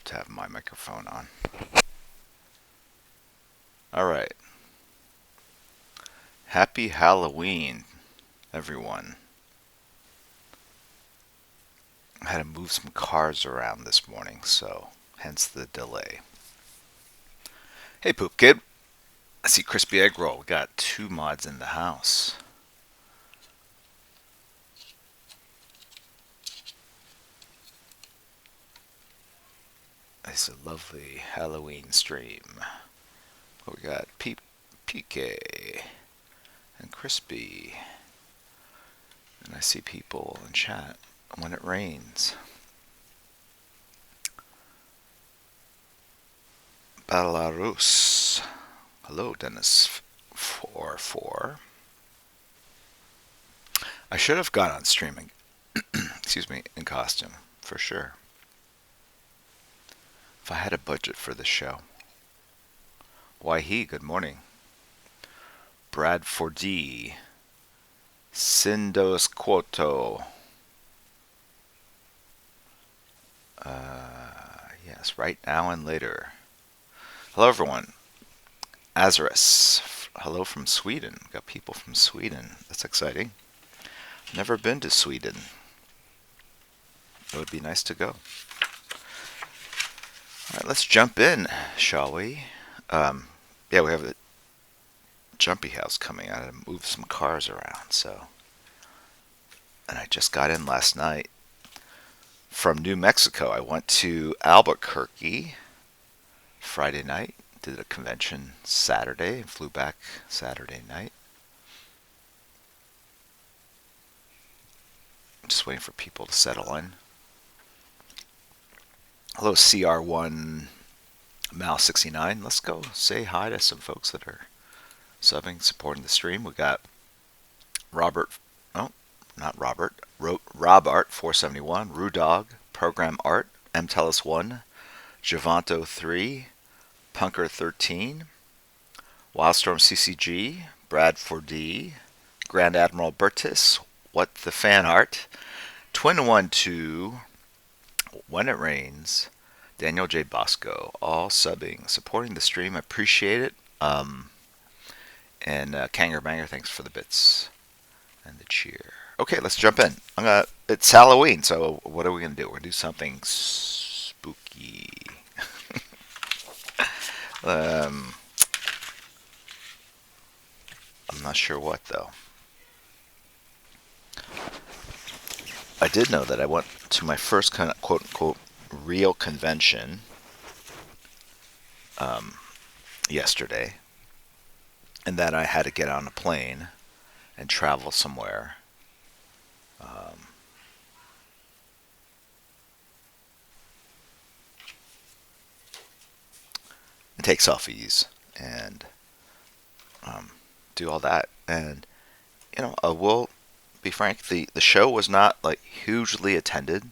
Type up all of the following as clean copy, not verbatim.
to have my microphone on. All right. Happy Halloween, everyone. I had to move some cars around this morning, so hence the delay. Hey, Poop Kid. I see Crispy Egg Roll. We got two mods in the house. It's a lovely Halloween stream. We got PK and Crispy. And I see people in chat when it rains. Belarus. Hello, Dennis44. I should have gone on streaming, excuse me, in costume, for sure. If I had a budget for this show. Why good morning. Bradfordy. Sindos Quoto. Yes, right now and later. Hello, everyone. Azarus. Hello from Sweden. Got people from Sweden. That's exciting. Never been to Sweden. It would be nice to go. All right, let's jump in, shall we? Yeah, we have a jumpy house coming. I had to move some cars around, so. And I just got in last night from New Mexico. I went to Albuquerque Friday night, did a convention Saturday, and flew back Saturday night. I'm just waiting for people to settle in. Hello, CR1 Mal69. Let's go say hi to some folks that are subbing, supporting the stream. We got Robert, oh, not Robert, Robart471, Rudog, Program Art, MTELUS1, Javanto3, Punker13, Wildstorm CCG, Bradford, Grand Admiral Bertis, What the Fan Art, Twin12, When It Rains, Daniel J. Bosco, all subbing, supporting the stream. I appreciate it. And Kanger Banger, thanks for the bits and the cheer. Okay, let's jump in. It's Halloween, so what are we gonna do? We're gonna do something spooky. I'm not sure what though. I did know that I went to my first kind of quote unquote real convention yesterday, and that I had to get on a plane and travel somewhere. And take selfies and do all that. And I will be frank, the show was not like hugely attended.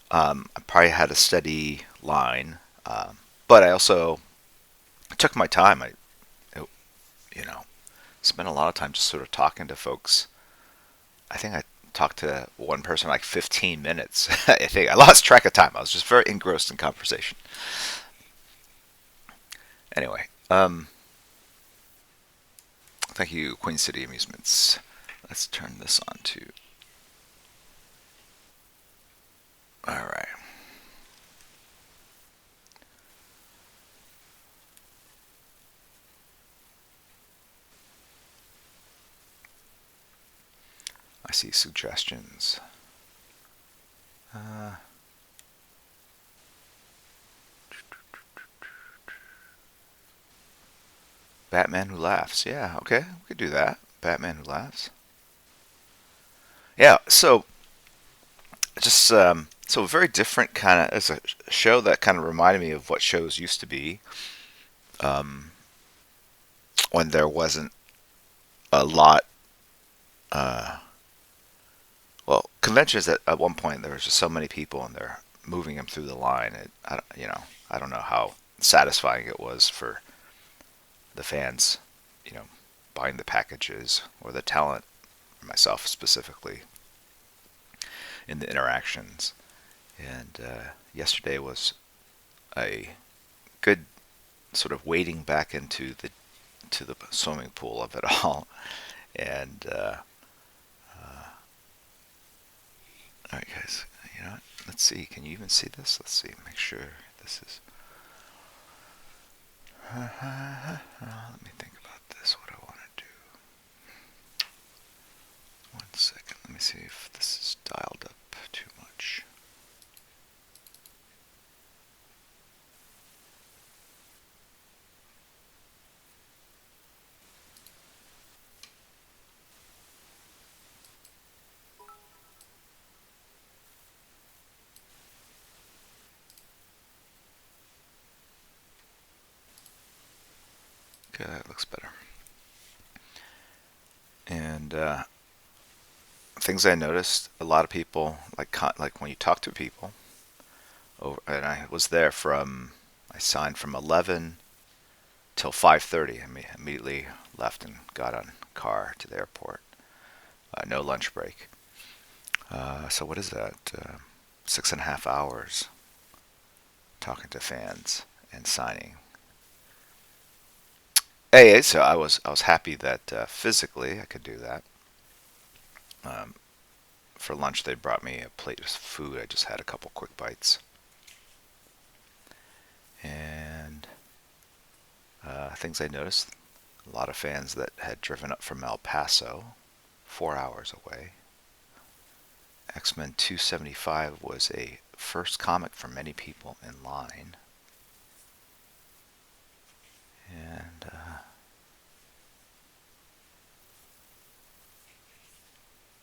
I probably had a steady line, but I also took my time. You know, spent a lot of time just sort of talking to folks. I think I talked to one person like 15 minutes. I think I lost track of time. I was just very engrossed in conversation. Anyway, thank you, Queen City Amusements. Let's turn this on to. All right. I see suggestions. Batman Who Laughs. Yeah, okay, we could do that. Batman Who Laughs. Yeah, so just so very different kind of. It's a show that kind of reminded me of what shows used to be when there wasn't a lot. Well, conventions at one point there was just so many people and they're moving them through the line. I don't know how satisfying it was for the fans, you know, buying the packages or the talent, myself specifically, in the interactions. And yesterday was a good sort of wading back into the swimming pool of it all. And all right, guys, you know what? Let's see. Can you even see this? Let's see. Make sure this is. Let me think about this. What I want to do. 1 second. Let me see if this is dialed up too much. Okay, that looks better. And things I noticed, a lot of people like when you talk to people, and I was there I signed from 11 till 5:30. I mean, immediately left and got on a car to the airport. No lunch break. So what is that? 6.5 hours talking to fans and signing. Hey, so I was happy that physically I could do that. Um, for lunch, they brought me a plate of food. I just had a couple quick bites. And things I noticed, a lot of fans that had driven up from El Paso, 4 hours away. X-Men 275 was a first comic for many people in line. And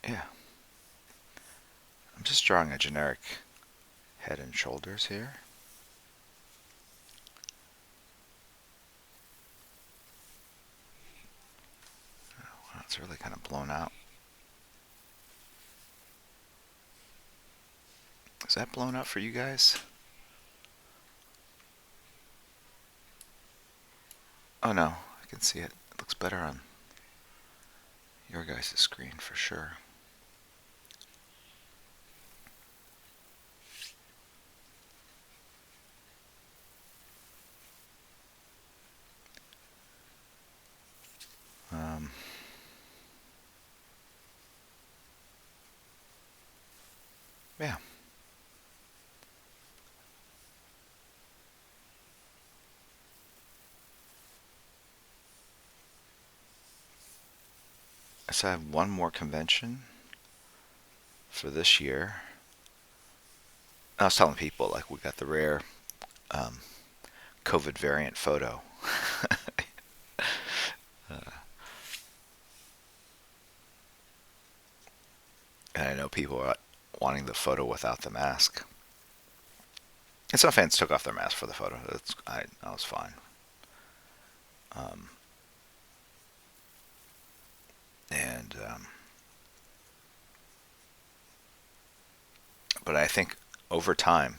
yeah, I'm just drawing a generic head and shoulders here. Wow, it's really kind of blown out. Is that blown out for you guys? Oh no, I can see it. It looks better on your guys' screen for sure. Um, yeah. So I have one more convention for this year. I was telling people, like, we got the rare um, COVID variant photo. And I know people are wanting the photo without the mask. And some fans took off their mask for the photo. I was fine. Um, and but I think over time,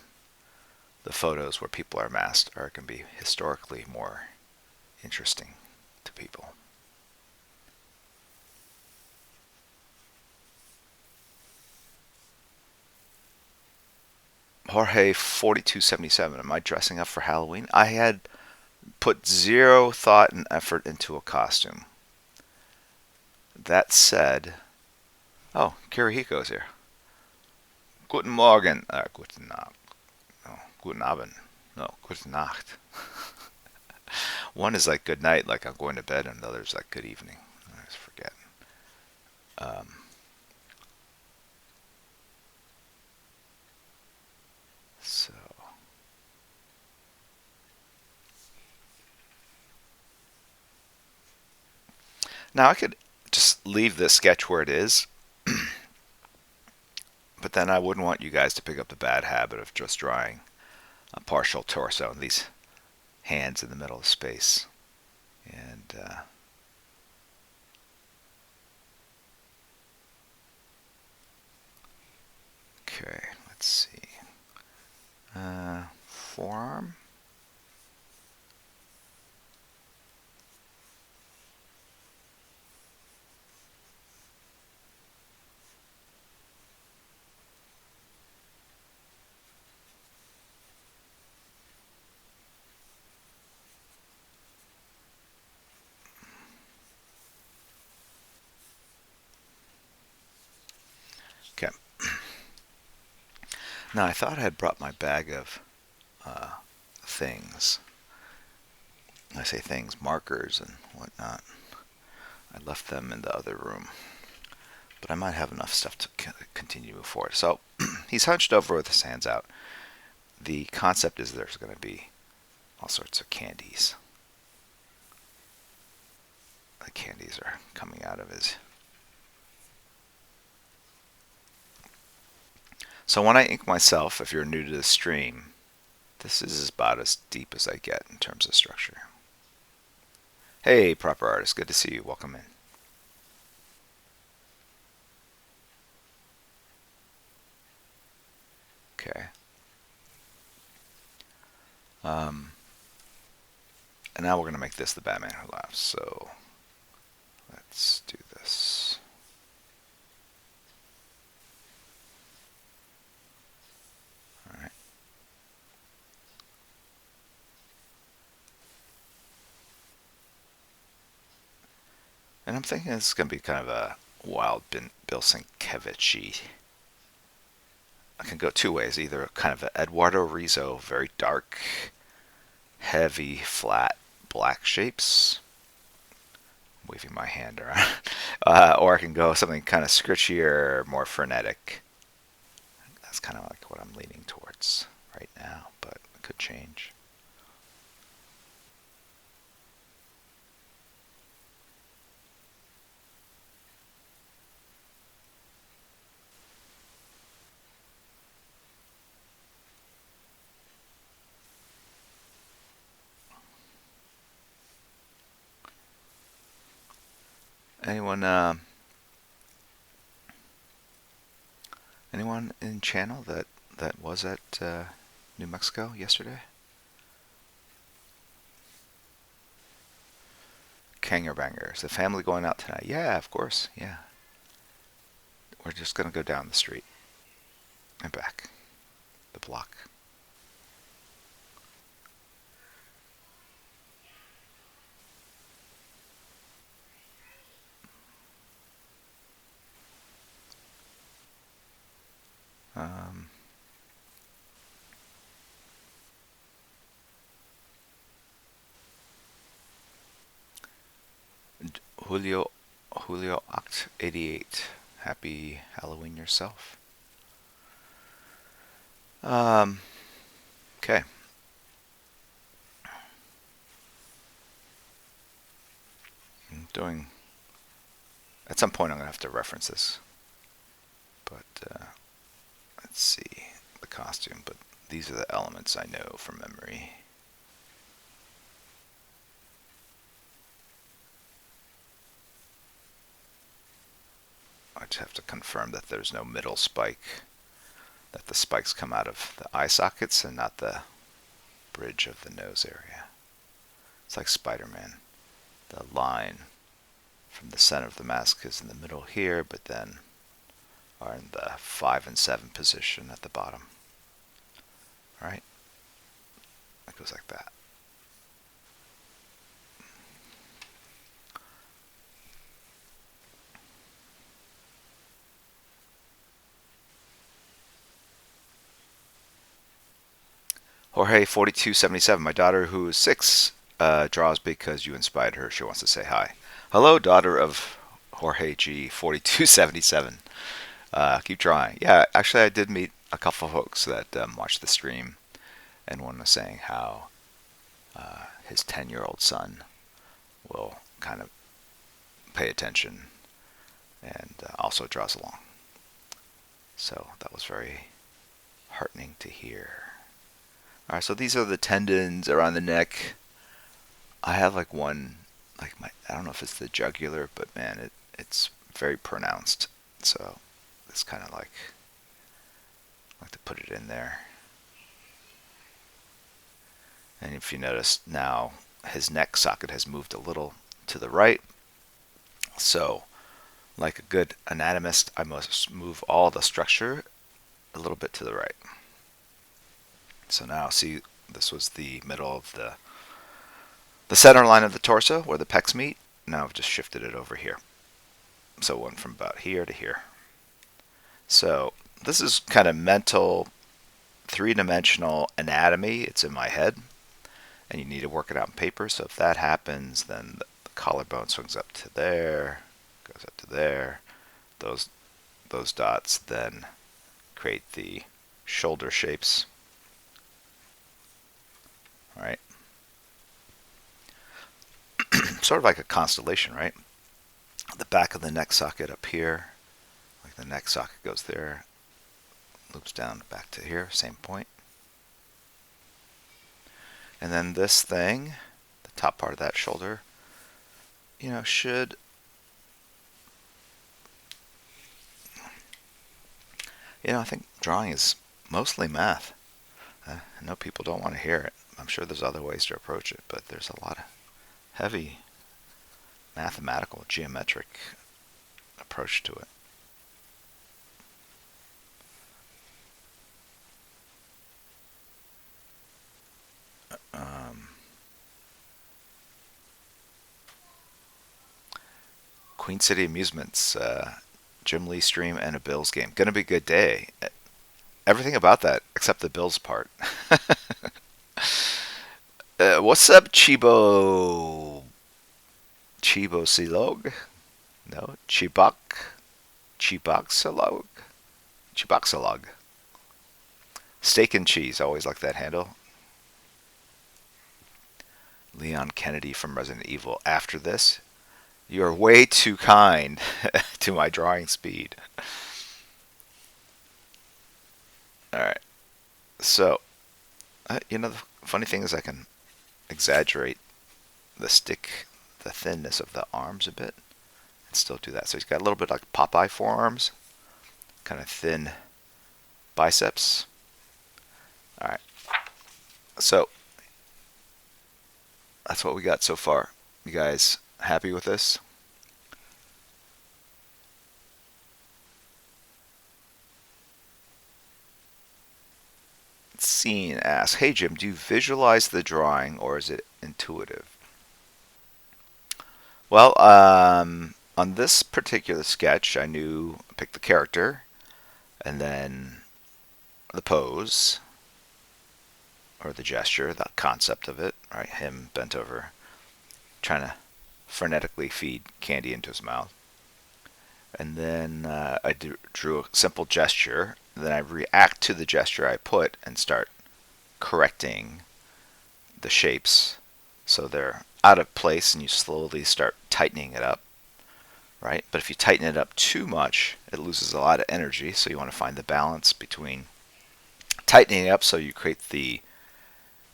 the photos where people are masked are going to be historically more interesting to people. Jorge 4277. Am I dressing up for Halloween? I had put zero thought and effort into a costume. That said, oh, Kirihiko's here. Guten Morgen. Guten Abend. No, Guten Abend. No, Guten Nacht. One is like good night, like I'm going to bed, and the other is like good evening. I always forget. Um, so now I could just leave this sketch where it is, but then I wouldn't want you guys to pick up the bad habit of just drawing a partial torso and these hands in the middle of space. And okay, let's see. Forearm. Now, I thought I had brought my bag of things. I say things, markers and whatnot. I left them in the other room. But I might have enough stuff to continue to move forward. So he's hunched over with his hands out. The concept is there's going to be all sorts of candies. The candies are coming out of his. So when I ink myself, if you're new to the stream, this is about as deep as I get in terms of structure. Hey, proper artist, good to see you. Welcome in. Okay. And now we're going to make this the Batman Who Laughs. So let's do this. All right. And I'm thinking it's going to be kind of a wild Bill Sienkiewicz-y. I can go two ways. Either kind of an Eduardo Rizzo, very dark, heavy, flat, black shapes. I'm waving my hand around. Or I can go something kind of scritchier, more frenetic. That's kind of like what I'm leaning towards right now, but it could change. Anyone in channel that was at New Mexico yesterday? Kanger Bangers. The family going out tonight? Yeah, of course. Yeah. We're just gonna go down the street and back the block. Um, Julio Oct 88. Happy Halloween yourself. Okay. I'm doing. At some point, I'm gonna have to reference this, but let's see the costume. But these are the elements I know from memory. I just have to confirm that there's no middle spike, that the spikes come out of the eye sockets and not the bridge of the nose area. It's like Spider-Man. The line from the center of the mask is in the middle here, but then are in the 5 and 7 position at the bottom. Right? It goes like that. Jorge 4277, my daughter who is 6 draws because you inspired her. She wants to say hi. Hello, daughter of Jorge G 4277. Keep drawing. Yeah, actually, I did meet a couple of folks that watched the stream, and one was saying how his 10-year-old son will kind of pay attention and also draws along. So that was very heartening to hear. All right, so these are the tendons around the neck. I have like one, like I don't know if it's the jugular, but man, it's very pronounced. So it's kind of like to put it in there. And if you notice now, his neck socket has moved a little to the right. So, like a good anatomist, I must move all the structure a little bit to the right. So now, see, this was the middle of the center line of the torso where the pecs meet. Now I've just shifted it over here. So it went from about here to here. So this is kind of mental three-dimensional anatomy. It's in my head, and you need to work it out in paper. So if that happens, then the collarbone swings up to there, goes up to there. Those dots then create the shoulder shapes. All right. Sort of like a constellation, right? The back of the neck socket up here, like the neck socket goes there, loops down back to here, same point. And then this thing, the top part of that shoulder, should, I think drawing is mostly math. I know people don't want to hear it. I'm sure there's other ways to approach it, but there's a lot of heavy mathematical, geometric approach to it. Queen City Amusements, Jim Lee stream, and a Bills game. Gonna be a good day. Everything about that except the Bills part. What's up, Chibo? Chibo Silog? No, Chibok? Chiboksalog? Chiboksalog. Steak and cheese, always like that handle. Leon Kennedy from Resident Evil. After this, you're way too kind to my drawing speed. Alright, so, the funny thing is I can exaggerate the thinness of the arms a bit and still do that. So he's got a little bit like Popeye forearms, kind of thin biceps. Alright, so that's what we got so far. You guys happy with this? Scene asks, hey Jim, do you visualize the drawing or is it intuitive? Well, on this particular sketch, I pick the character and then the pose or the gesture, the concept of it, right? Him bent over, trying to frenetically feed candy into his mouth. And then I drew a simple gesture. Then I react to the gesture I put and start correcting the shapes so they're out of place, and you slowly start tightening it up, right? But if you tighten it up too much, it loses a lot of energy. So you want to find the balance between tightening it up so you create the,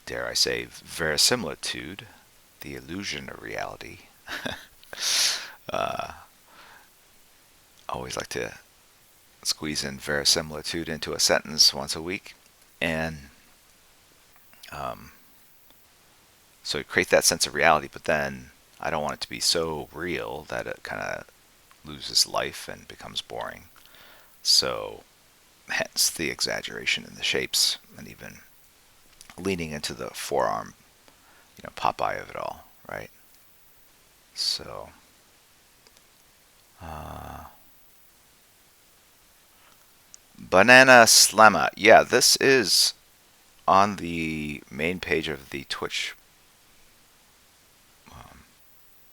dare I say, verisimilitude, the illusion of reality. Always like to squeeze in verisimilitude into a sentence once a week, and so you create that sense of reality, but then I don't want it to be so real that it kind of loses life and becomes boring. So hence the exaggeration in the shapes and even leaning into the forearm, Popeye of it all, right? So Banana Slamma. Yeah, this is on the main page of the Twitch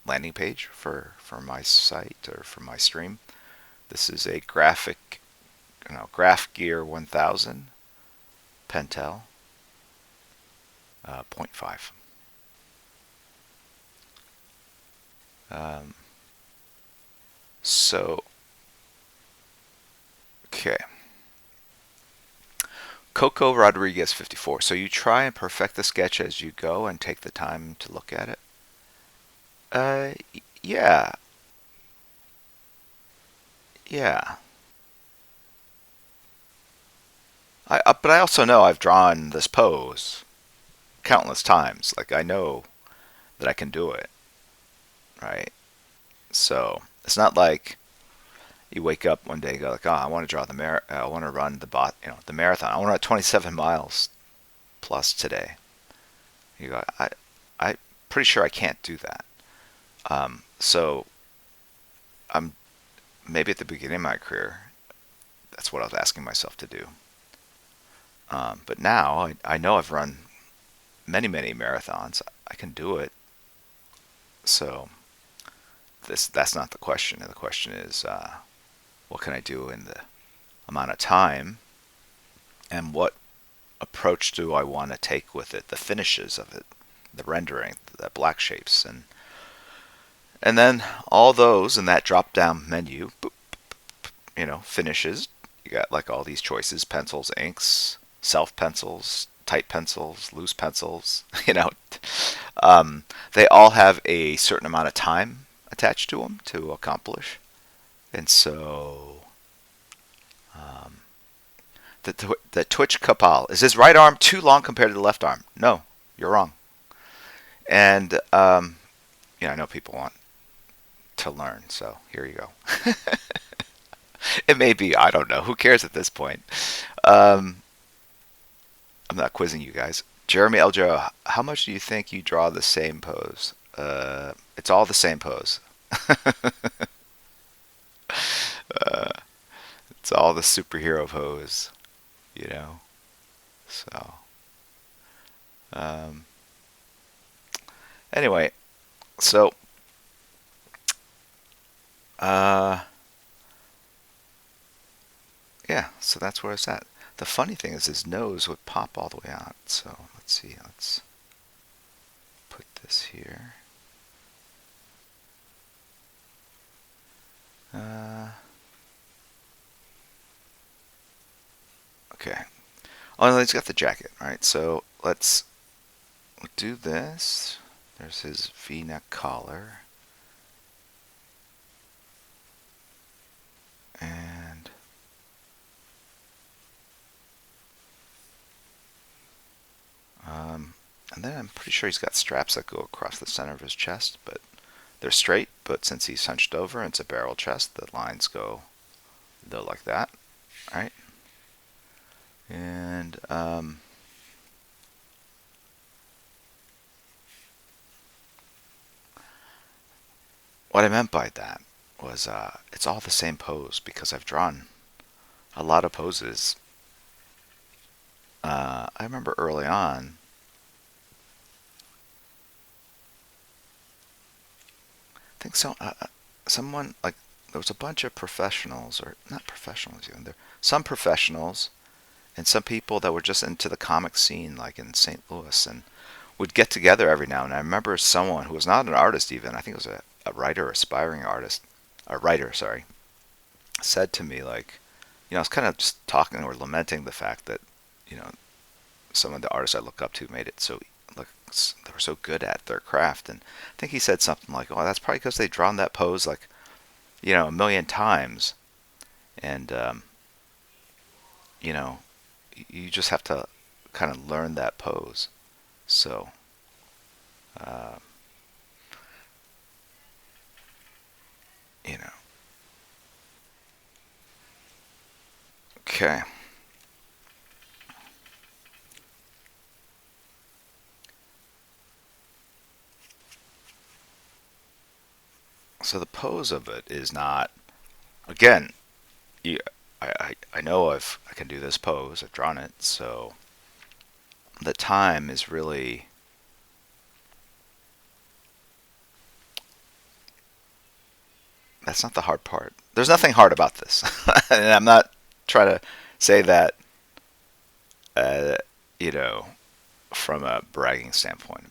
landing page for my site or for my stream. This is a Graph Gear 1000 Pentel 0.5. So, okay. Coco Rodriguez 54. So you try and perfect the sketch as you go and take the time to look at it? Yeah. Yeah. But I also know I've drawn this pose countless times. Like, I know that I can do it, right? So it's not like you wake up one day and go like, oh, I want to draw I want to run the marathon. I want to run 27 miles plus today. You go, I'm pretty sure I can't do that. So I'm maybe at the beginning of my career, that's what I was asking myself to do. But now I know I've run many, many marathons. I can do it. So that's not the question. The question is, what can I do in the amount of time, and what approach do I want to take with it? The finishes of it, the rendering, the black shapes, and then all those in that drop down menu. Boop, finishes. You got like all these choices: pencils, inks, self pencils, tight pencils, loose pencils. They all have a certain amount of time attached to them to accomplish. And so the Twitch Kapal, is his right arm too long compared to the left arm? No, you're wrong. And I know people want to learn, so here you go. It may be, I don't know. Who cares at this point? I'm not quizzing you guys. Jeremy Eljo, how much do you think you draw the same pose? It's all the same pose. It's all the superhero pose, you know. So, um, anyway, so uh, yeah, so that's where it's at. The funny thing is his nose would pop all the way out. So let's see. Let's put this here. Okay. Oh, he's got the jacket, right? So let's do this. There's his V-neck collar. And and then I'm pretty sure he's got straps that go across the center of his chest, but they're straight. But since he's hunched over and it's a barrel chest, the lines go like that, right? And what I meant by that was it's all the same pose because I've drawn a lot of poses. I remember early on, I think someone like there was a bunch of professionals, or not professionals even. There some professionals and some people that were just into the comic scene, like in St. Louis, and would get together every now and then. I remember someone who was not an artist even. I think it was a writer, aspiring artist, a writer, sorry, said to me like, I was kind of just talking or lamenting the fact that, some of the artists I look up to made it so like they were so good at their craft, and I think he said something like, "Oh, that's probably because they've drawn that pose like, a million times, and you know, you just have to kind of learn that pose." So, uh, you know, okay. So the pose of it is not, again, you, I know I can do this pose. I've drawn it, so the time is really, that's not the hard part. There's nothing hard about this, and I'm not trying to say that, uh, you know, from a bragging standpoint. I'm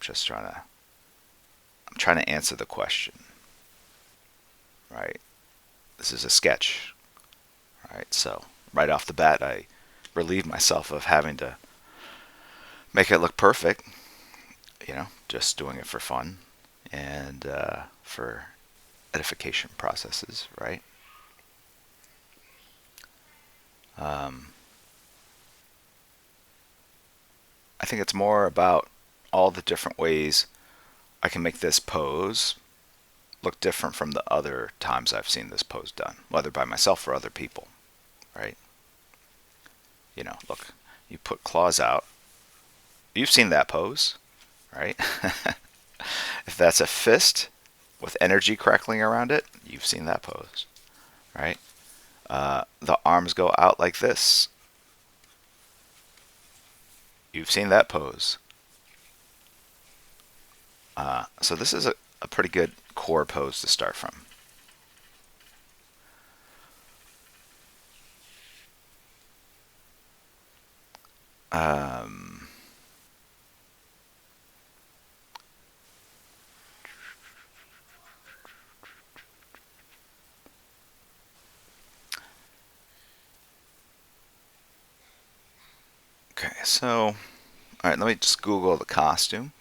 trying to answer the question, right? This is a sketch, right? So right off the bat, I relieve myself of having to make it look perfect. Just doing it for fun and for edification processes, right? Um, I think it's more about all the different ways I can make this pose look different from the other times I've seen this pose done, whether by myself or other people, right? Look, you put claws out. You've seen that pose, right? If that's a fist with energy crackling around it, you've seen that pose, right? The arms go out like this. You've seen that pose. So this is a pretty good core pose to start from. Um, okay, so, all right, let me just Google the costume.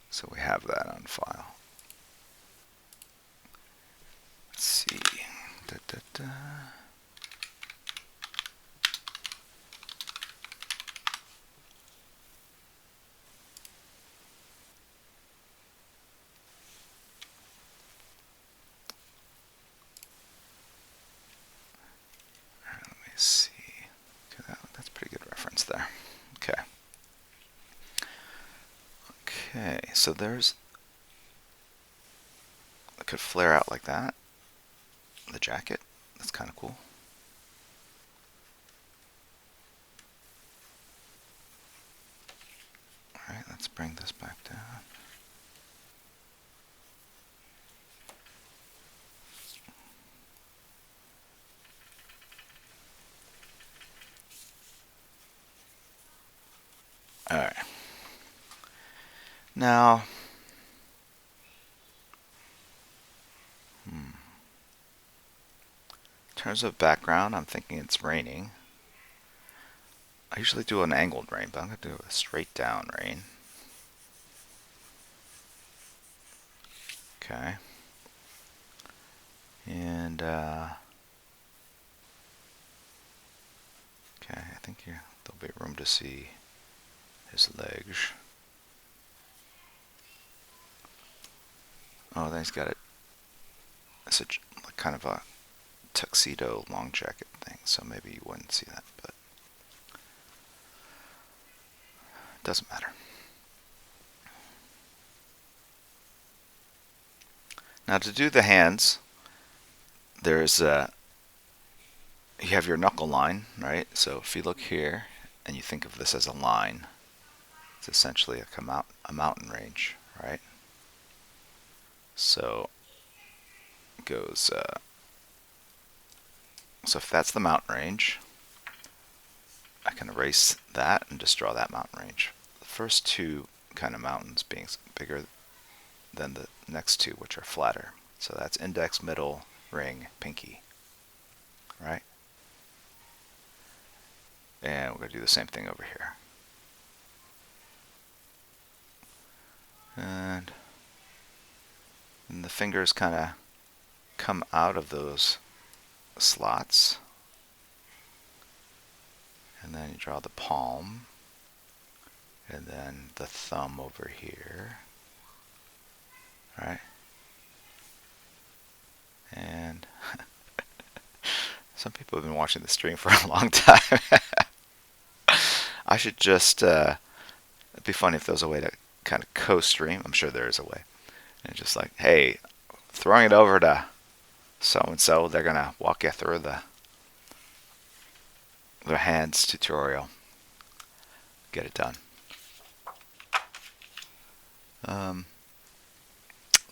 So we have that on file. Let's see. Da, da, da. Let me see. Okay, that's a pretty good reference there. Okay. Okay, so there's, it could flare out like that. The jacket, that's kind of cool. All right, let's bring this back down. All right. Now, in terms of background, I'm thinking it's raining. I usually do an angled rain, but I'm going to do a straight down rain. Okay. And, okay, I think there'll be room to see his legs. Oh, then he's got it's a kind of a tuxedo long jacket thing, so maybe you wouldn't see that, but it doesn't matter. Now to do the hands, there's you have your knuckle line, right? So if you look here and you think of this as a line, it's essentially a mountain range, right? So it goes. So if that's the mountain range, I can erase that and just draw that mountain range. The first two kind of mountains being bigger than the next two, which are flatter. So that's index, middle, ring, pinky, right? And we're going to do the same thing over here. And the fingers kind of come out of those slots. And then you draw the palm. And then the thumb over here. Right? And some people have been watching the stream for a long time. I should just, it'd be funny if there was a way to kind of co-stream. I'm sure there is a way. And just like, hey, throwing it over to so-and-so, they're going to walk you through their hands tutorial. Get it done.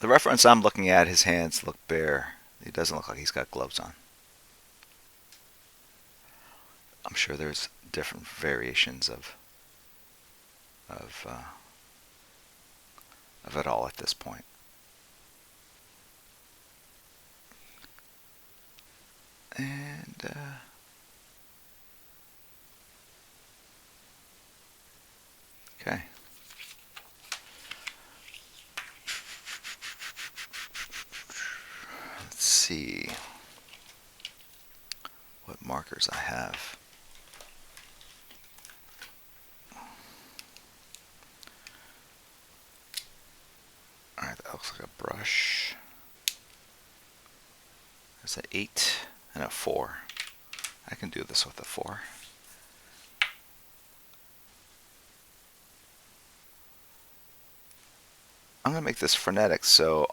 The reference I'm looking at, his hands look bare. He doesn't look like he's got gloves on. I'm sure there's different variations of it all at this point. And okay. Let's see what markers I have. Alright, that looks like a brush. There's an 8 and a 4. I can do this with a 4. I'm going to make this frenetic, so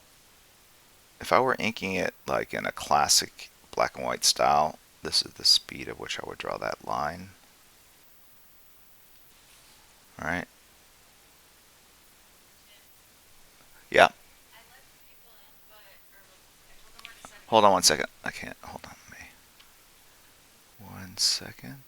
if I were inking it like in a classic black and white style, this is the speed at which I would draw that line. All right. Yeah. Hold on one second. I can't. Hold on. Me. 1 second.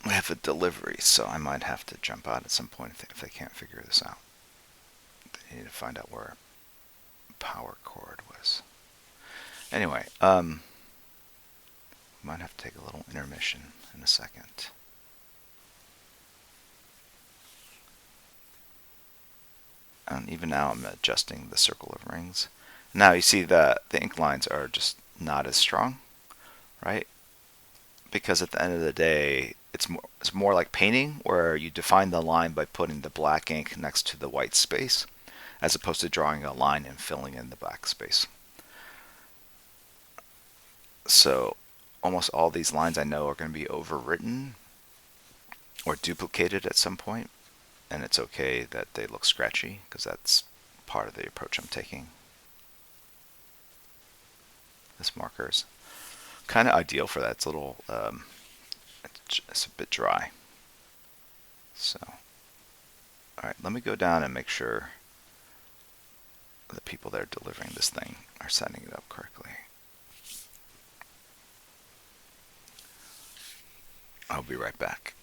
We have a delivery, so I might have to jump out at some point if they can't figure this out. They need to find out where power cord was. Anyway, might have to take a little intermission in a second. And even now I'm adjusting the circle of rings. Now you see that the ink lines are just not as strong, right? Because at the end of the day, it's more like painting where you define the line by putting the black ink next to the white space as opposed to drawing a line and filling in the black space. So almost all these lines I know are going to be overwritten or duplicated at some point, and it's okay that they look scratchy because that's part of the approach I'm taking. This marker is kind of ideal for that. It's a little, it's a bit dry. So, all right, let me go down and make sure the people that are delivering this thing are setting it up correctly. I'll be right back.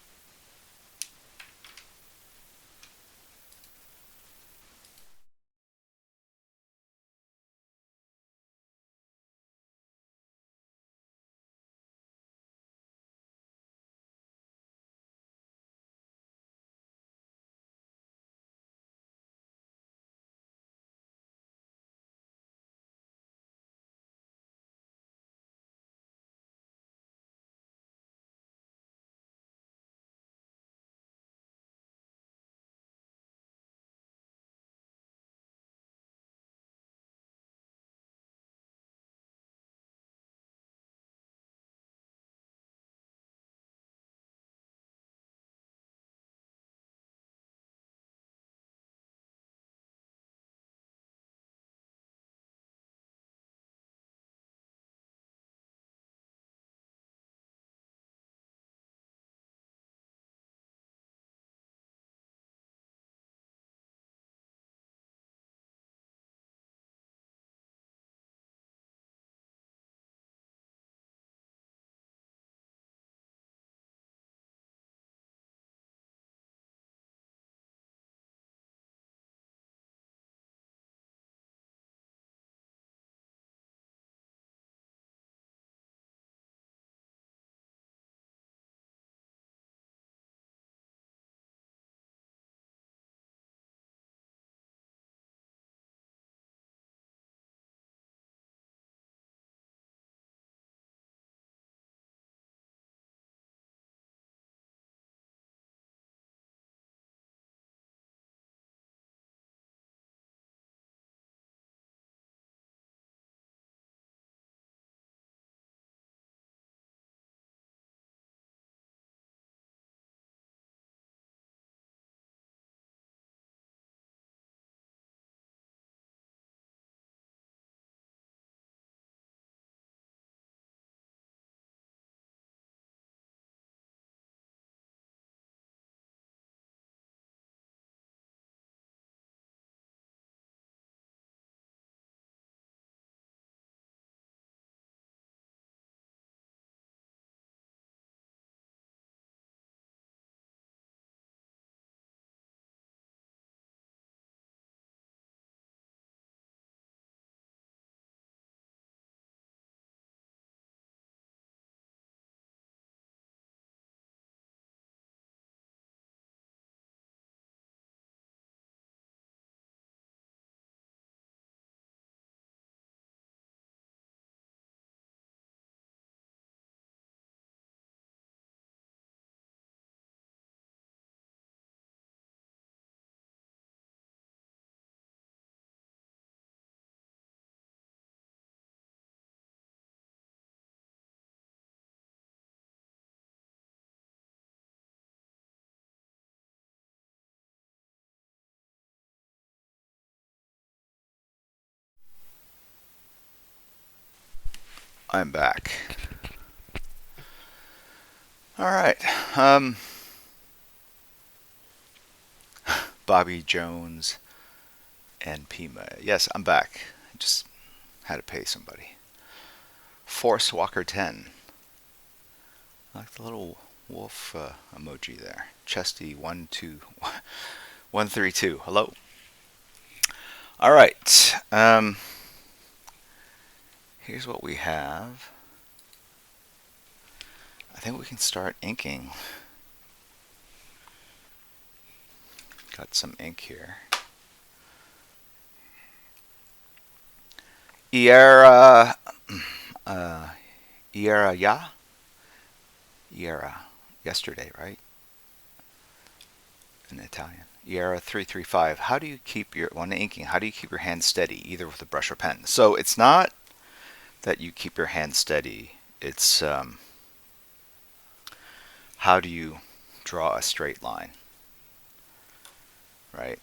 I'm back. All right. Bobby Jones and Pima. Yes, I'm back. I just had to pay somebody. Force Walker 10. I like the little wolf emoji there. Chesty 132. Hello. All right. Here's what we have. I think we can start inking. Got some ink here. Iera, Iera, yesterday, right? In Italian. Iera 335. How do you keep when inking, how do you keep your hand steady, either with a brush or pen? So it's not that you keep your hand steady. It's how do you draw a straight line, right?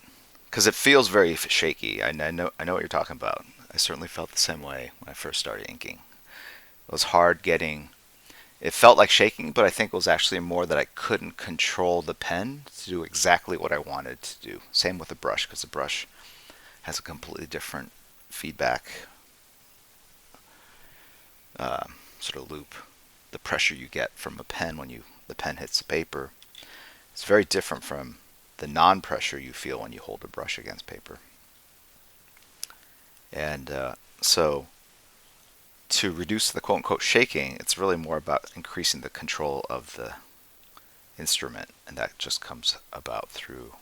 Because it feels very shaky. I know what you're talking about. I certainly felt the same way when I first started inking. It was hard getting. It felt like shaking, but I think it was actually more that I couldn't control the pen to do exactly what I wanted to do. Same with the brush, because the brush has a completely different feedback sort of loop. The pressure you get from a pen when the pen hits the paper is very different from the non-pressure you feel when you hold a brush against paper. And so to reduce the quote-unquote shaking, it's really more about increasing the control of the instrument, and that just comes about through,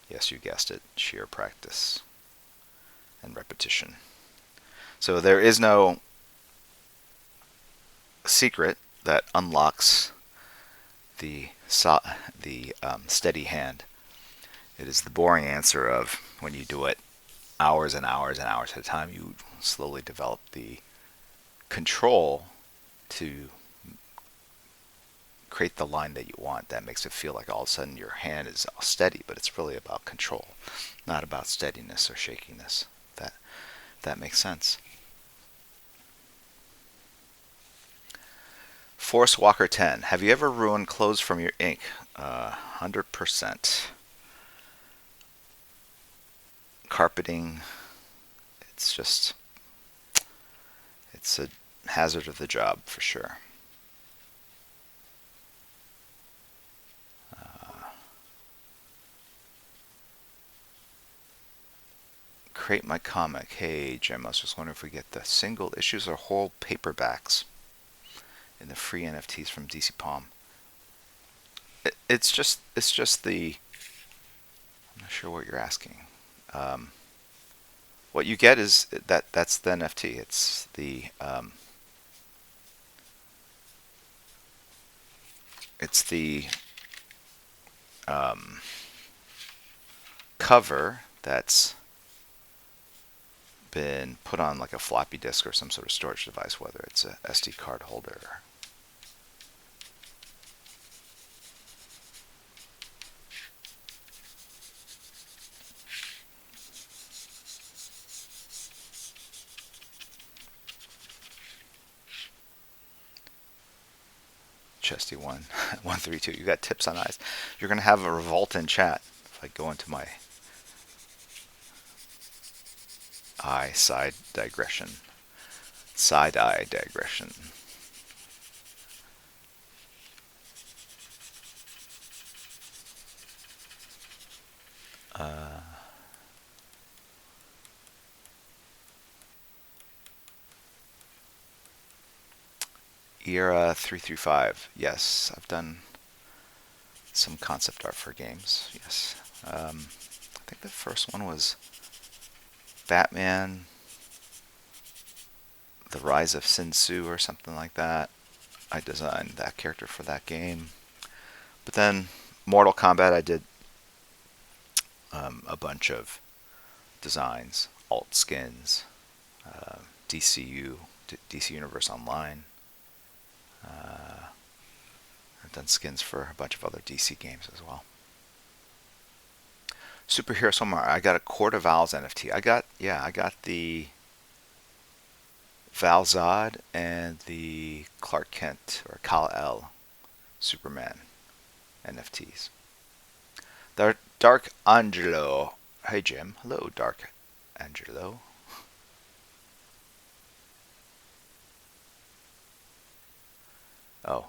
yes, you guessed it, sheer practice and repetition. So there is no secret that unlocks the steady hand. It is the boring answer of when you do it hours and hours and hours at a time, you slowly develop the control to create the line that you want. That makes it feel like all of a sudden your hand is steady, but it's really about control, not about steadiness or shakiness. That makes sense. Force Walker 10. Have you ever ruined clothes from your ink? 100%. Carpeting. It's a hazard of the job for sure. Create my comic. Hey Jim, I was just wondering if we get the single issues or whole paperbacks in the free NFTs from DC Palm. It's just the. I'm not sure what you're asking. What you get is that's the NFT. It's the cover that's been put on like a floppy disk or some sort of storage device, whether it's a SD card holder. Chesty 132. You got tips on eyes. You're gonna have a revolt in chat if I go into my side eye digression. Era 335. Yes, I've done some concept art for games. Yes. I think the first one was Batman, The Rise of Sin Tzu or something like that. I designed that character for that game. But then Mortal Kombat, I did a bunch of designs, alt skins, DCU, DC Universe Online. I've done skins for a bunch of other DC games as well. Superhero Somewhere. I got a Court of Owls NFT. I got the Val Zod and the Clark Kent or Kal-El Superman NFTs. Dark Angelo. Hey Jim. Hello, Dark Angelo. Oh,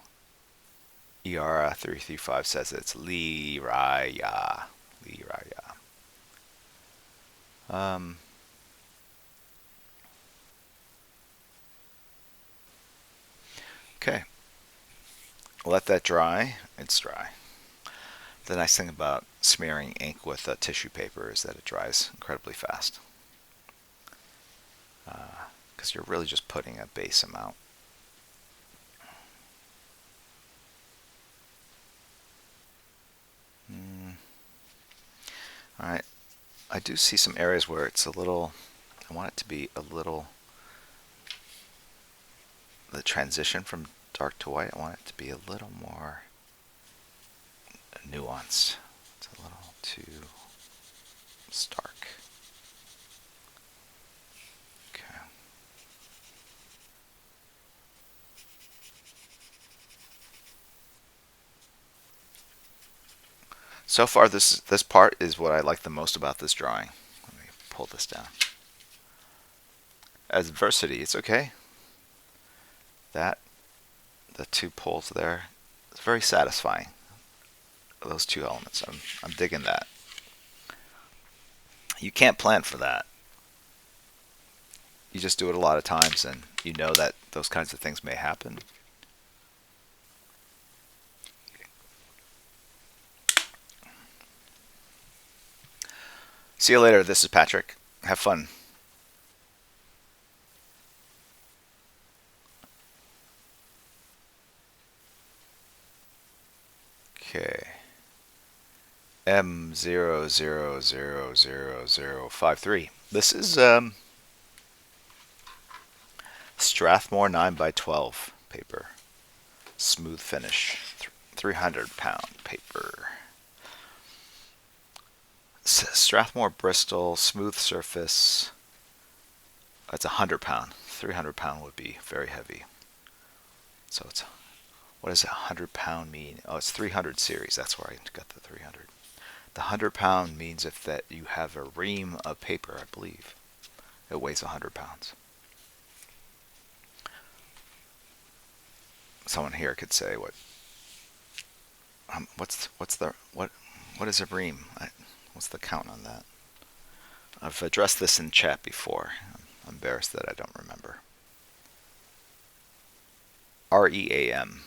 ER335 says it's Lee Raya. Lee Raya. Okay. Let that dry. It's dry. The nice thing about smearing ink with tissue paper is that it dries incredibly fast. Because you're really just putting a base amount. Alright. I do see some areas where it's a little, I want it to be a little, the transition from dark to white, I want it to be a little more nuanced. It's a little too stark. Okay. So far, this part is what I like the most about this drawing. Let me pull this down. Adversity, it's okay. That, the two poles there, it's very satisfying. Those two elements, I'm digging that. You can't plan for that. You just do it a lot of times, and you know that those kinds of things may happen. See you later. This is Patrick. Have fun. Okay. M00000053. This is Strathmore 9x12 paper. Smooth finish. 300-pound paper. Strathmore Bristol smooth surface. It's 100-pound. 300-pound would be very heavy. So it's, what does 100-pound mean? Oh, it's 300 series. That's where I got the 300. The 100-pound means if that you have a ream of paper, I believe. It weighs 100 pounds. Someone here could say what is a ream? What's the count on that? I've addressed this in chat before. I'm embarrassed that I don't remember. REAM.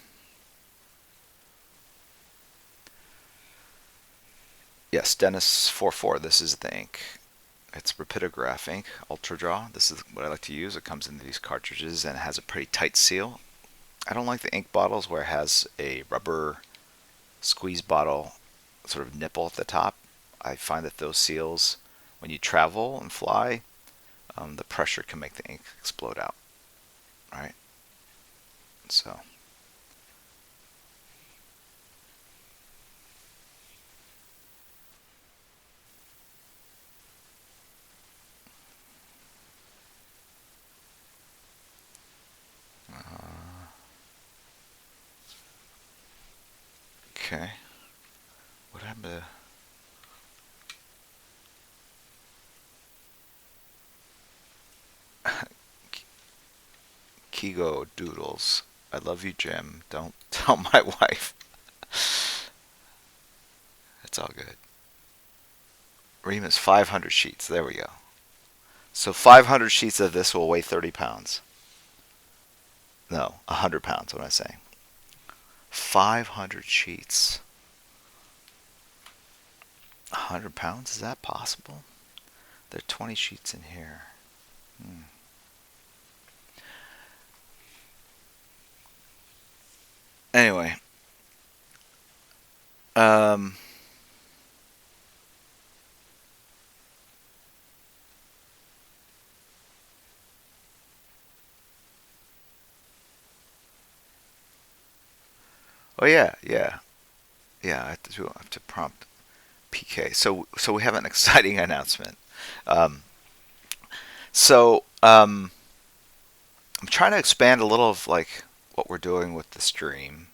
Yes, Dennis44. This is the ink. It's Rapidograph ink, Ultra Draw. This is what I like to use. It comes in these cartridges and it has a pretty tight seal. I don't like the ink bottles where it has a rubber squeeze bottle sort of nipple at the top. I find that those seals, when you travel and fly, the pressure can make the ink explode out. Right? So. Okay. What happened to... Kigo Doodles. I love you, Jim. Don't tell my wife. It's all good. Ream is 500 sheets. There we go. So 500 sheets of this will weigh 30 pounds. No, 100 pounds, what am I saying? 500 sheets. 100 pounds? Is that possible? There are 20 sheets in here. Anyway. Oh yeah. I have to prompt PK. So we have an exciting announcement. I'm trying to expand a little of like what we're doing with the stream.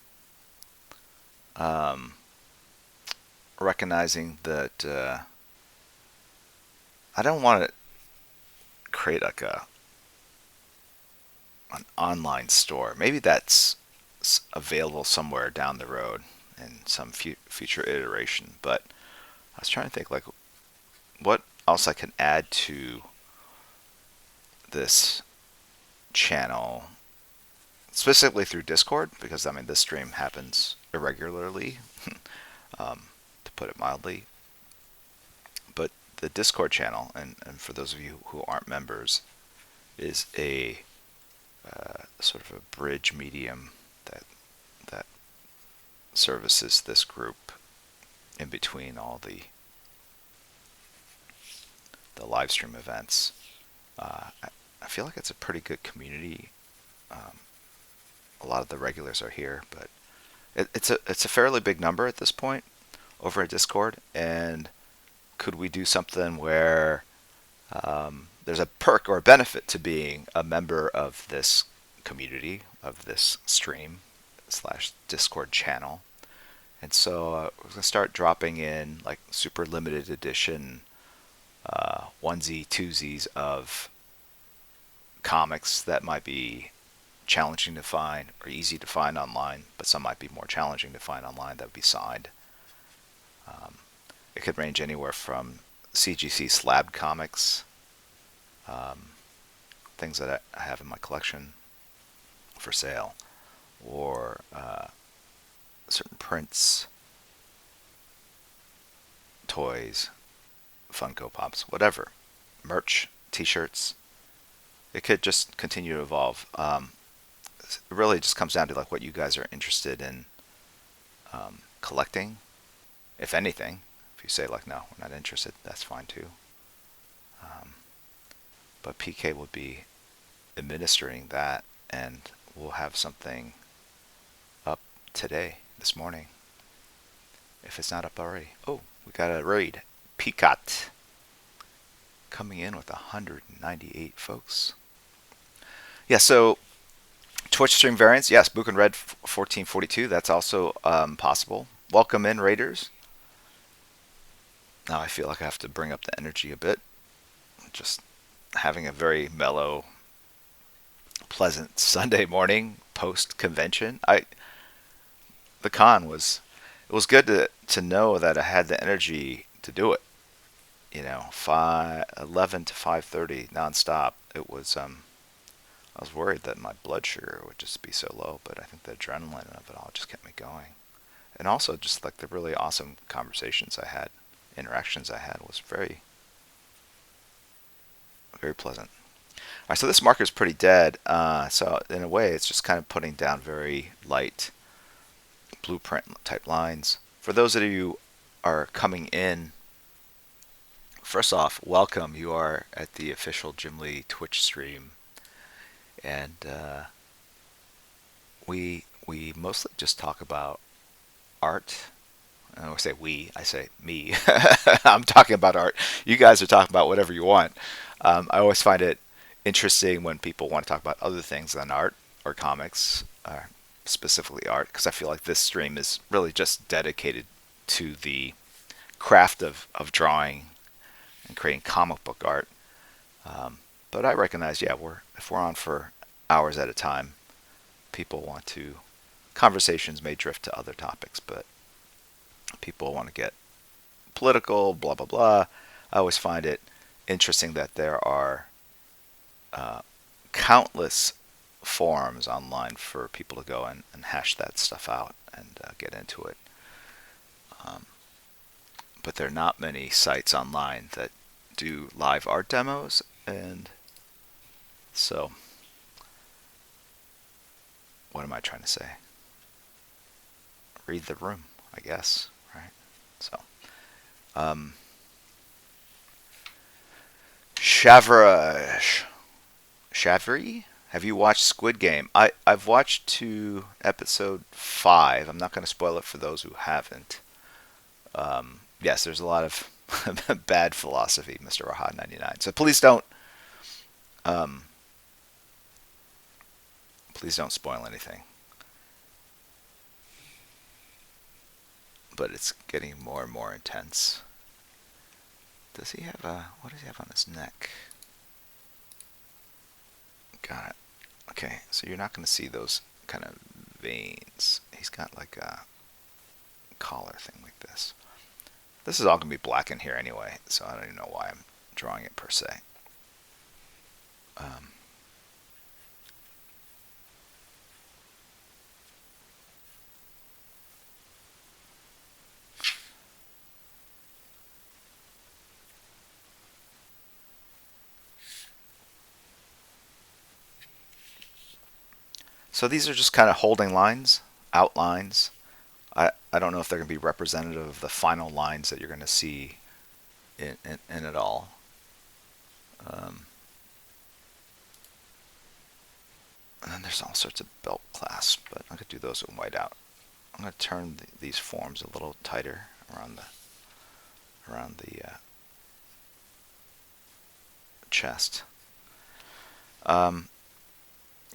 Um, Recognizing that I don't want to create like an online store. Maybe that's available somewhere down the road in some future iteration. But I was trying to think like what else I can add to this channel, specifically through Discord, because I mean this stream happens irregularly, to put it mildly. But the Discord channel, and for those of you who aren't members, is a sort of a bridge medium that services this group in between all the live stream events. I feel like it's a pretty good community. A lot of the regulars are here, but it's a fairly big number at this point over at Discord. And could we do something where there's a perk or a benefit to being a member of this community, of this stream / Discord channel? And so we're going to start dropping in like super limited edition onesie, twosies of comics that might be challenging to find or easy to find online, but some might be more challenging to find online that would be signed. It could range anywhere from CGC slab comics, things that I have in my collection for sale, or certain prints, toys, Funko Pops, whatever, merch, t-shirts. It could just continue to evolve. It really just comes down to like what you guys are interested in collecting, if anything. If you say like, no, we're not interested, that's fine too. But PK will be administering that, and we'll have something up today, this morning, if it's not up already. Oh, we got a raid. Peacock coming in with 198 folks. Yeah, so Twitch stream variants, yes, Book and Red 1442, that's also possible. Welcome in, Raiders. Now I feel like I have to bring up the energy a bit. Just having a very mellow, pleasant Sunday morning post convention. The con was, it was good to know that I had the energy to do it. 11 to 5:30 nonstop. It was I was worried that my blood sugar would just be so low, but I think the adrenaline of it all just kept me going. And also just like the really awesome conversations I had, interactions I had, was very, very pleasant. All right, so this marker is pretty dead. So in a way, it's just kind of putting down very light blueprint type lines. For those of you who are coming in, first off, welcome. You are at the official Jim Lee Twitch stream, and we mostly just talk about art. I don't say we, I say me. I'm talking about art. You guys are talking about whatever you want. I always find it interesting when people want to talk about other things than art or comics, specifically art, because I feel like this stream is really just dedicated to the craft of drawing and creating comic book art. But I recognize, yeah, if we're on for hours at a time, people want to, conversations may drift to other topics, but people want to get political, blah, blah, blah. I always find it interesting that there are countless forums online for people to go and hash that stuff out and get into it. But there are not many sites online that do live art demos, and so what am I trying to say? Read the room, I guess, right? So, Shavri, have you watched Squid Game? I've watched to episode 5. I'm not going to spoil it for those who haven't. Yes, there's a lot of bad philosophy, Mr. Raha 99. So please don't Please don't spoil anything. But it's getting more and more intense. Does he have a... What does he have on his neck? Got it. Okay, so you're not going to see those kind of veins. He's got like a collar thing like this. This is all going to be black in here anyway, so I don't even know why I'm drawing it per se. So these are just kind of holding lines, outlines. I don't know if they're going to be representative of the final lines that you're going to see in it all. And then there's all sorts of belt clasps, but I'm going to do those in whiteout. I'm going to turn these forms a little tighter around the chest.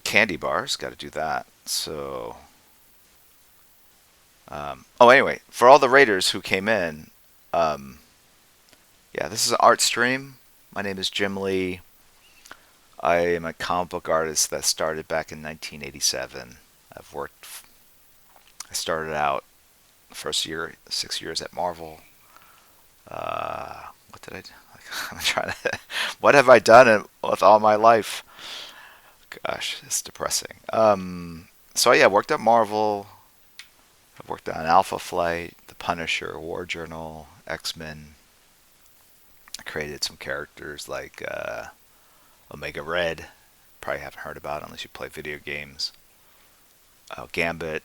Candy bars, got to do that. So, anyway, for all the raiders who came in, yeah, this is an art stream. My name is Jim Lee. I am a comic book artist that started back in 1987. I started out the first year, 6 years at Marvel. What did I do? I'm trying to. What have I done with all my life? Gosh, it's depressing. So yeah, I worked at Marvel. I've worked on Alpha Flight, The Punisher, War Journal, X-Men. I created some characters like Omega Red. Probably haven't heard about it unless you play video games. Gambit.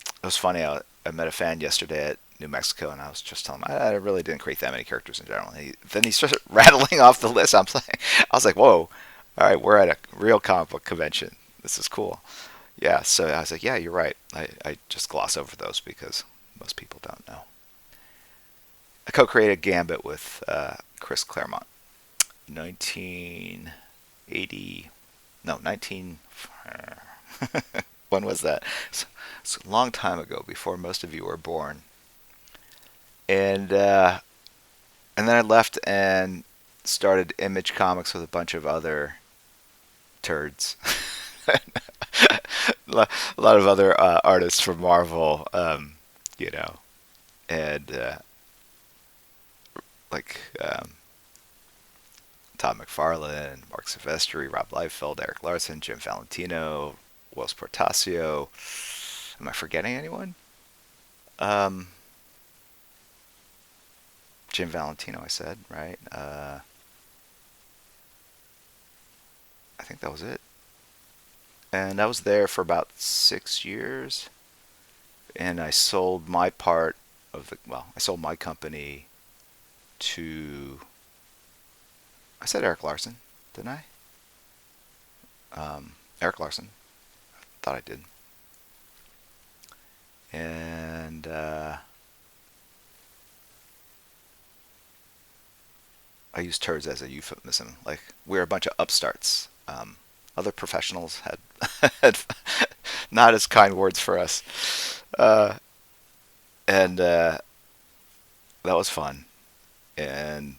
It was funny. I met a fan yesterday at New Mexico, and I was just telling him I really didn't create that many characters in general. Then he started rattling off the list. I was like, whoa! All right, we're at a real comic book convention. This is cool. Yeah, so I was like, yeah, you're right. I just gloss over those because most people don't know. I co-created Gambit with Chris Claremont. 1980. No, 19. When was that? It's a long time ago, before most of you were born. And then I left and started Image Comics with a bunch of other turds. A lot of other artists from Marvel, you know, and like Todd McFarlane, Mark Silvestri, Rob Liefeld, Eric Larson, Jim Valentino, Wells Portacio. Am I forgetting anyone? Jim Valentino, I said, right? I think that was it. And I was there for about 6 years. And I sold my part of I sold my company to, I said Eric Larson, didn't I? Eric Larson. Thought I did. And I use turds as a euphemism. Like, we're a bunch of upstarts. Other professionals had not as kind words for us. And that was fun. And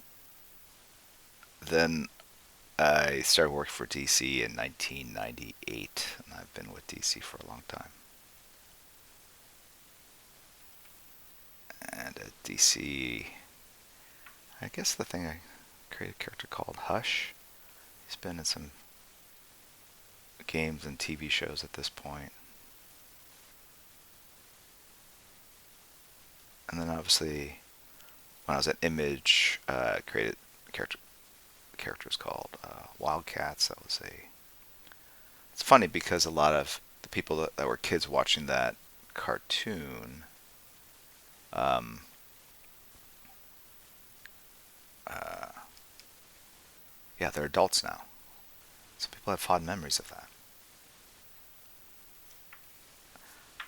then I started working for DC in 1998, and I've been with DC for a long time. And at DC, I guess the thing I created a character called Hush. He's been in some games and TV shows at this point. And then obviously, when I was at Image, I created a characters called Wildcats. It's funny because a lot of the people that were kids watching that cartoon, yeah, they're adults now. Some people have fond memories of that.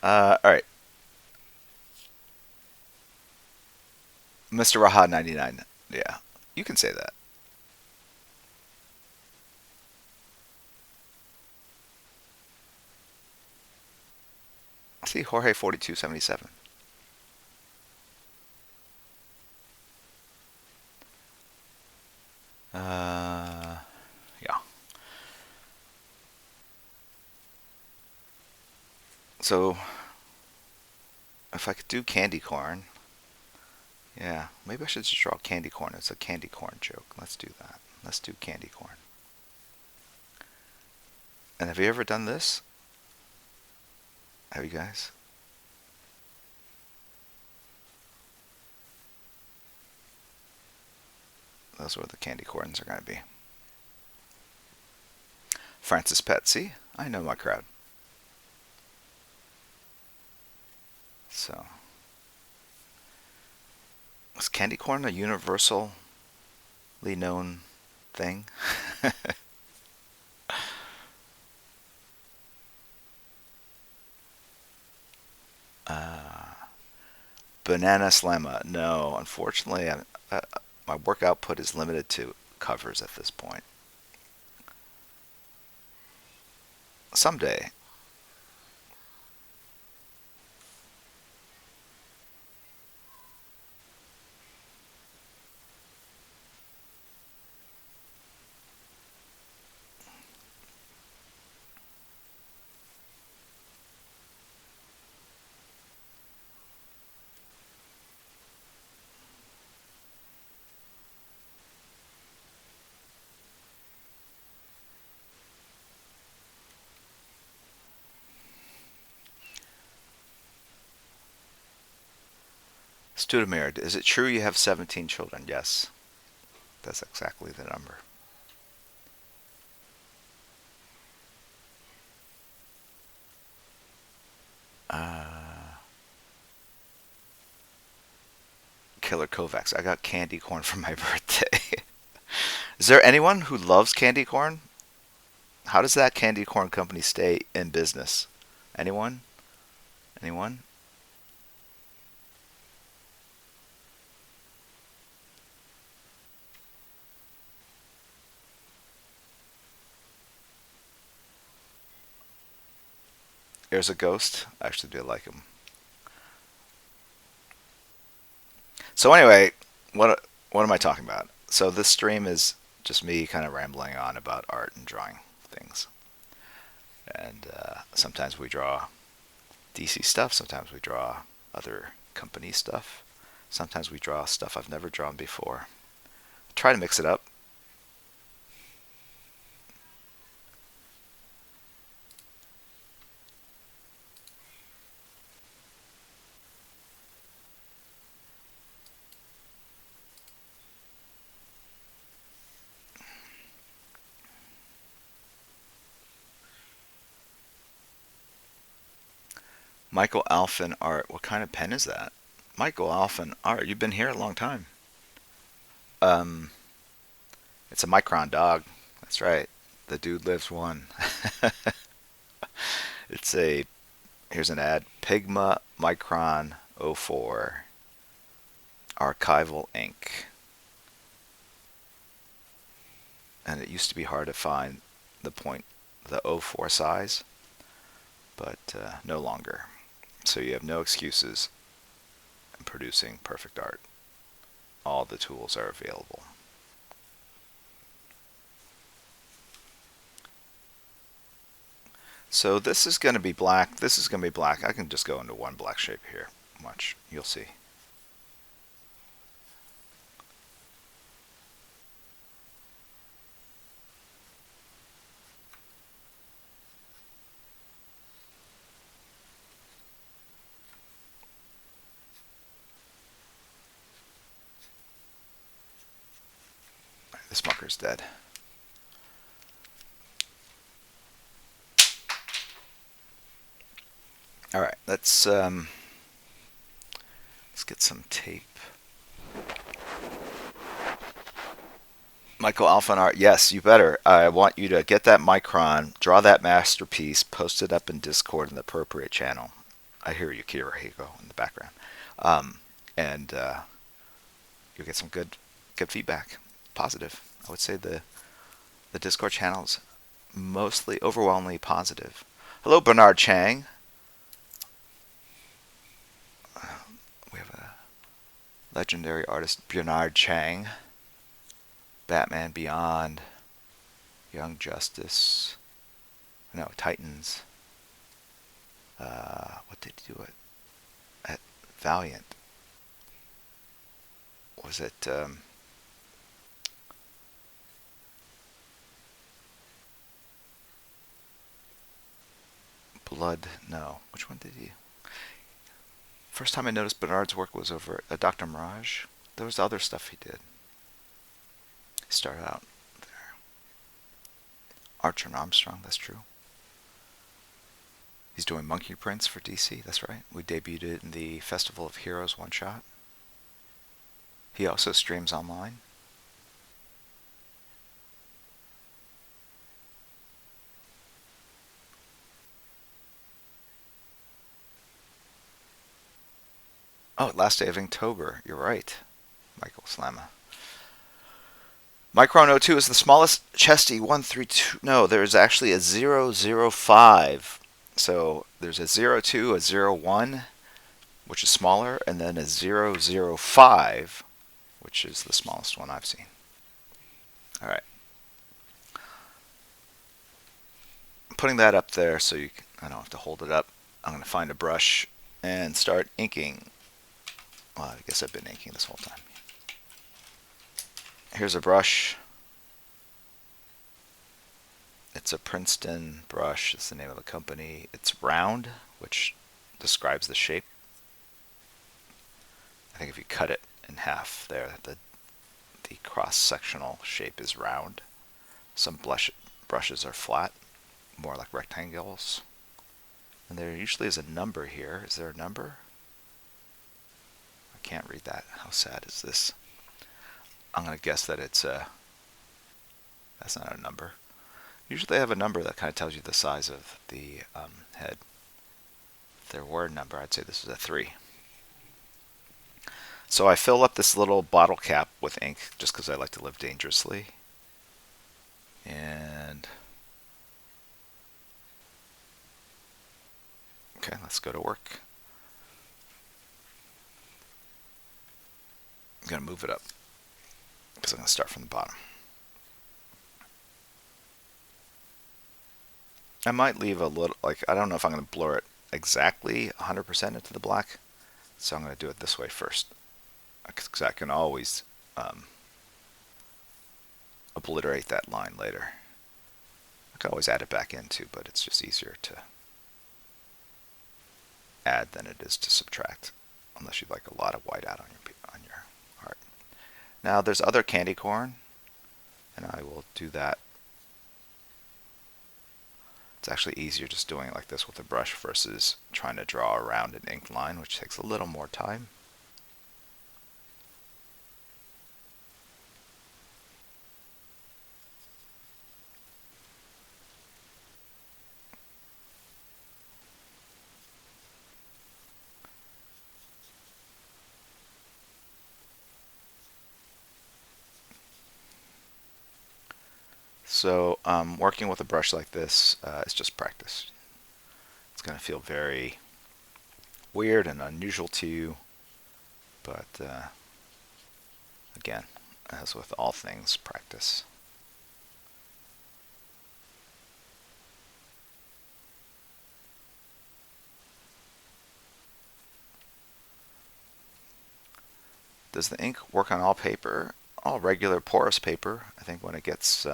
All right, Mr. Raha 99. Yeah, you can say that. I see Jorge 4277. Yeah. So if I could do candy corn, yeah, maybe I should just draw candy corn. It's a candy corn joke. Let's do that. Let's do candy corn. And have you ever done this? Have you guys? Those are what the candy corns are going to be. Francis Petsy. I know my crowd. So, is candy corn a universally known thing? Banana Slamma. No, unfortunately, my work output is limited to covers at this point. Someday. Studemir, is it true you have 17 children? Yes, that's exactly the number. Killer Kovacs. I got candy corn for my birthday. Is there anyone who loves candy corn? How does that candy corn company stay in business? Anyone? Anyone? There's a ghost. I actually do like him. So anyway, what am I talking about? So this stream is just me kind of rambling on about art and drawing things. And sometimes we draw DC stuff. Sometimes we draw other company stuff. Sometimes we draw stuff I've never drawn before. Try to mix it up. Michael Alphin Art. What kind of pen is that? Michael Alphin Art. You've been here a long time. Um, it's a Micron dog. That's right. The dude lives one. It's a, here's an ad. Pigma Micron 04 archival ink. And it used to be hard to find the 04 size, but no longer. So you have no excuses in producing perfect art. All the tools are available. So this is going to be black. This is going to be black. I can just go into one black shape here. Watch. You'll see. This marker's dead. All right, let's get some tape. Michael Alphin Art, yes, you better. I want you to get that Micron, draw that masterpiece, post it up in Discord in the appropriate channel. I hear you, Kirihiko, in the background, and you'll get some good feedback, positive. I would say the Discord channel's mostly overwhelmingly positive. Hello, Bernard Chang. Legendary artist Bernard Chang. Batman Beyond. Young Justice. No, Titans. What did he do at Valiant? Was it Blood? No. Which one did he? First time I noticed Bernard's work was over at Dr. Mirage. There was other stuff he did. He started out there. Archer and Armstrong, that's true. He's doing Monkey Prince for DC, that's right. We debuted it in the Festival of Heroes one-shot. He also streams online. Oh, last day of Inktober. You're right, Michael Slamma. Micron 02 is the smallest chesty 132. No, there's actually a 005. So there's a 02, a 01, which is smaller, and then a 005, which is the smallest one I've seen. All right. I'm putting that up there so I don't have to hold it up. I'm going to find a brush and start inking. Well, I guess I've been inking this whole time. Here's a brush. It's a Princeton brush. It's the name of the company. It's round, which describes the shape. I think if you cut it in half there, the cross-sectional shape is round. Some brushes are flat, more like rectangles. And there usually is a number here. Is there a number? I can't read that. How sad is this? I'm going to guess that it's that's not a number. Usually they have a number that kind of tells you the size of the head. If there were a number, I'd say this is a 3. So I fill up this little bottle cap with ink just because I like to live dangerously. And okay, let's go to work. I'm going to move it up because I'm going to start from the bottom. I might leave a little, I don't know if I'm going to blur it exactly 100% into the black. So I'm going to do it this way first. Because I can always obliterate that line later. I can always add it back in too, but it's just easier to add than it is to subtract. Unless you'd like a lot of whiteout on your art. Now there's other candy corn, and I will do that. It's actually easier just doing it like this with a brush versus trying to draw around an ink line, which takes a little more time. So working with a brush like this is just practice. It's going to feel very weird and unusual to you, but again, as with all things, practice. Does the ink work on all paper? All regular porous paper. I think when it gets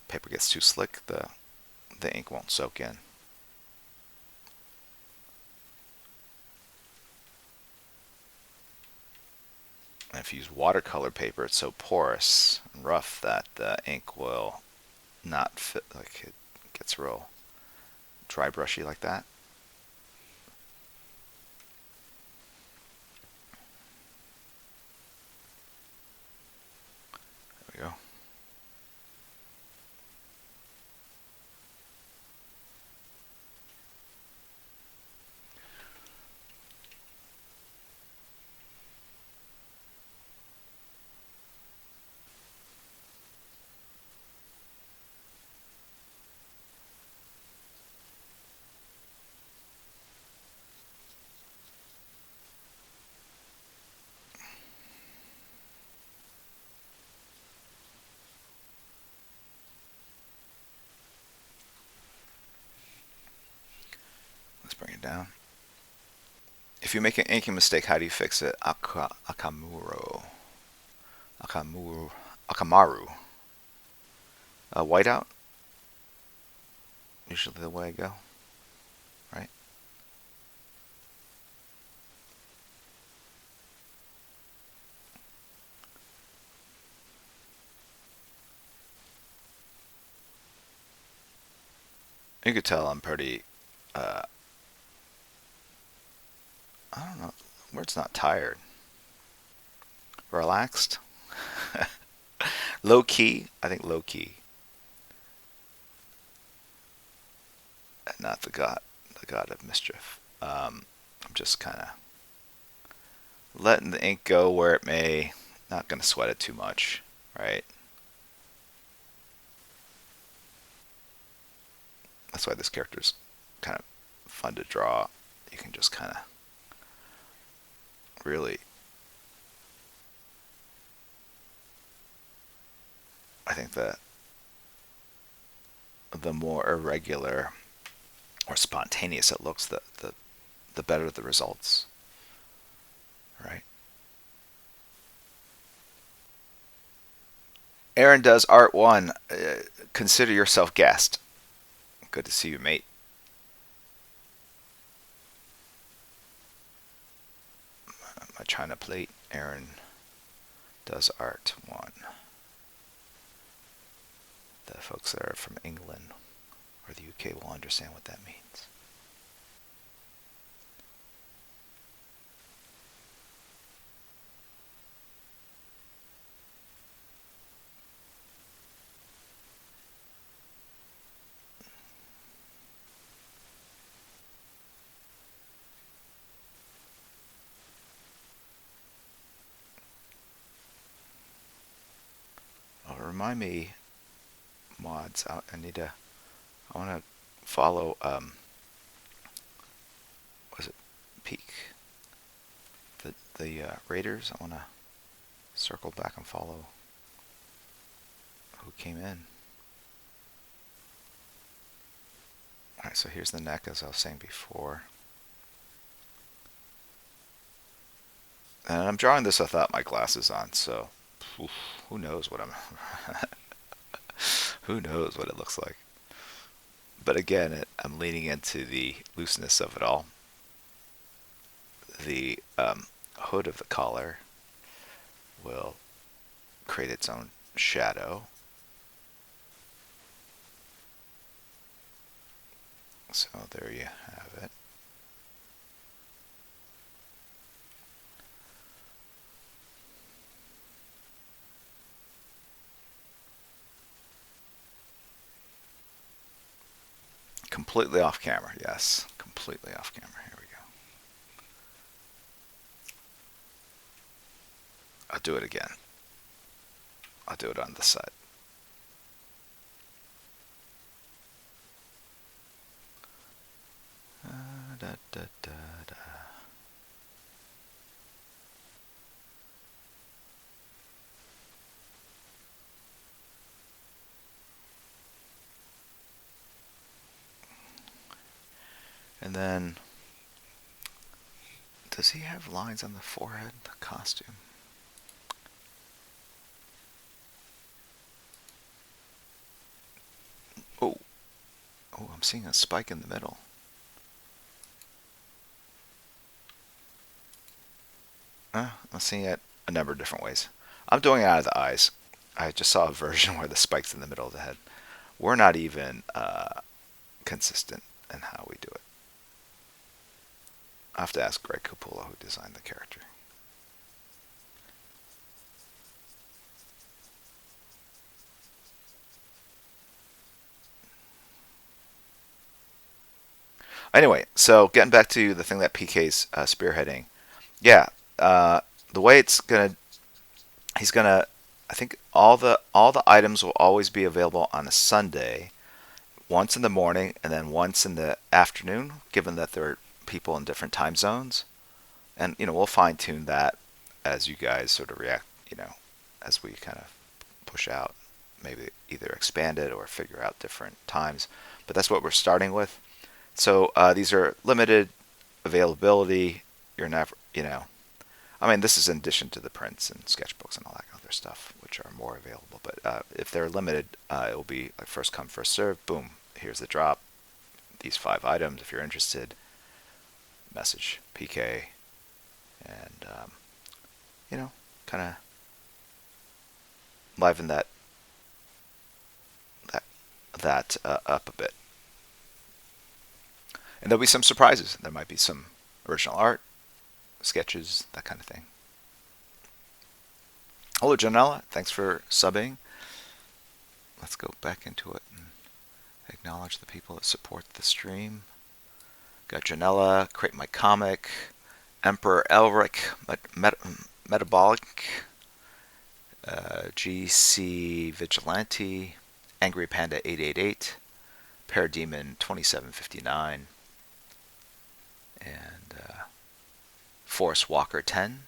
paper gets too slick, the ink won't soak in. And if you use watercolor paper, it's so porous and rough that the ink will not fit, it gets real dry brushy like that. There we go. Let's bring it down. If you make an inking mistake, how do you fix it? Akamaru. Whiteout. Usually the way I go, right? You could tell I'm pretty, I don't know, word's not tired. Relaxed. Low key. I think low key. Not the god of mischief. I'm just kind of letting the ink go where it may. Not going to sweat it too much, right? That's why this character's kind of fun to draw. You can just kind of really, I think that the more irregular or spontaneous it looks, the better the results, right? Aaron does art one. Consider yourself guest. Good to see you, mate. My China plate. Aaron does art one. The folks that are from England or the UK will understand what that means. Oh, remind me, mods. I want to follow. Was it Peak? The Raiders. I want to circle back and follow who came in. All right, so here's the neck, as I was saying before. And I'm drawing this without my glasses on, so who knows what I'm. Who knows what it looks like. But again, I'm leaning into the looseness of it all. The hood of the collar will create its own shadow. So there you have it. Completely off camera, yes. Completely off camera. Here we go. I'll do it again. I'll do it on the side. Da, da, da, da. And then, does he have lines on the forehead, the costume? Oh, I'm seeing a spike in the middle. I'm seeing it a number of different ways. I'm doing it out of the eyes. I just saw a version where the spike's in the middle of the head. We're not even consistent in how we do it. I have to ask Greg Capullo, who designed the character. Anyway, so getting back to the thing that PK's spearheading. Yeah, the way it's gonna, he's gonna. I think all the items will always be available on a Sunday, once in the morning and then once in the afternoon, given that there are people in different time zones. And we'll fine tune that as you guys sort of react. As we kind of push out, maybe either expand it or figure out different times. But that's what we're starting with. So these are limited availability. You're never, I mean, this is in addition to the prints and sketchbooks and all that other stuff, which are more available. But if they're limited, it will be like first come, first serve. Boom, here's the drop. These 5 items. If you're interested, message PK, and kind of liven that up a bit. And there'll be some surprises. There might be some original art, sketches, that kind of thing. Hello, Janella. Thanks for subbing. Let's go back into it and acknowledge the people that support the stream. Got Janella, Create My Comic, Emperor Elric, Metabolic, GC Vigilante, Angry Panda 888, Parademon 2759, and Forrest Walker 10.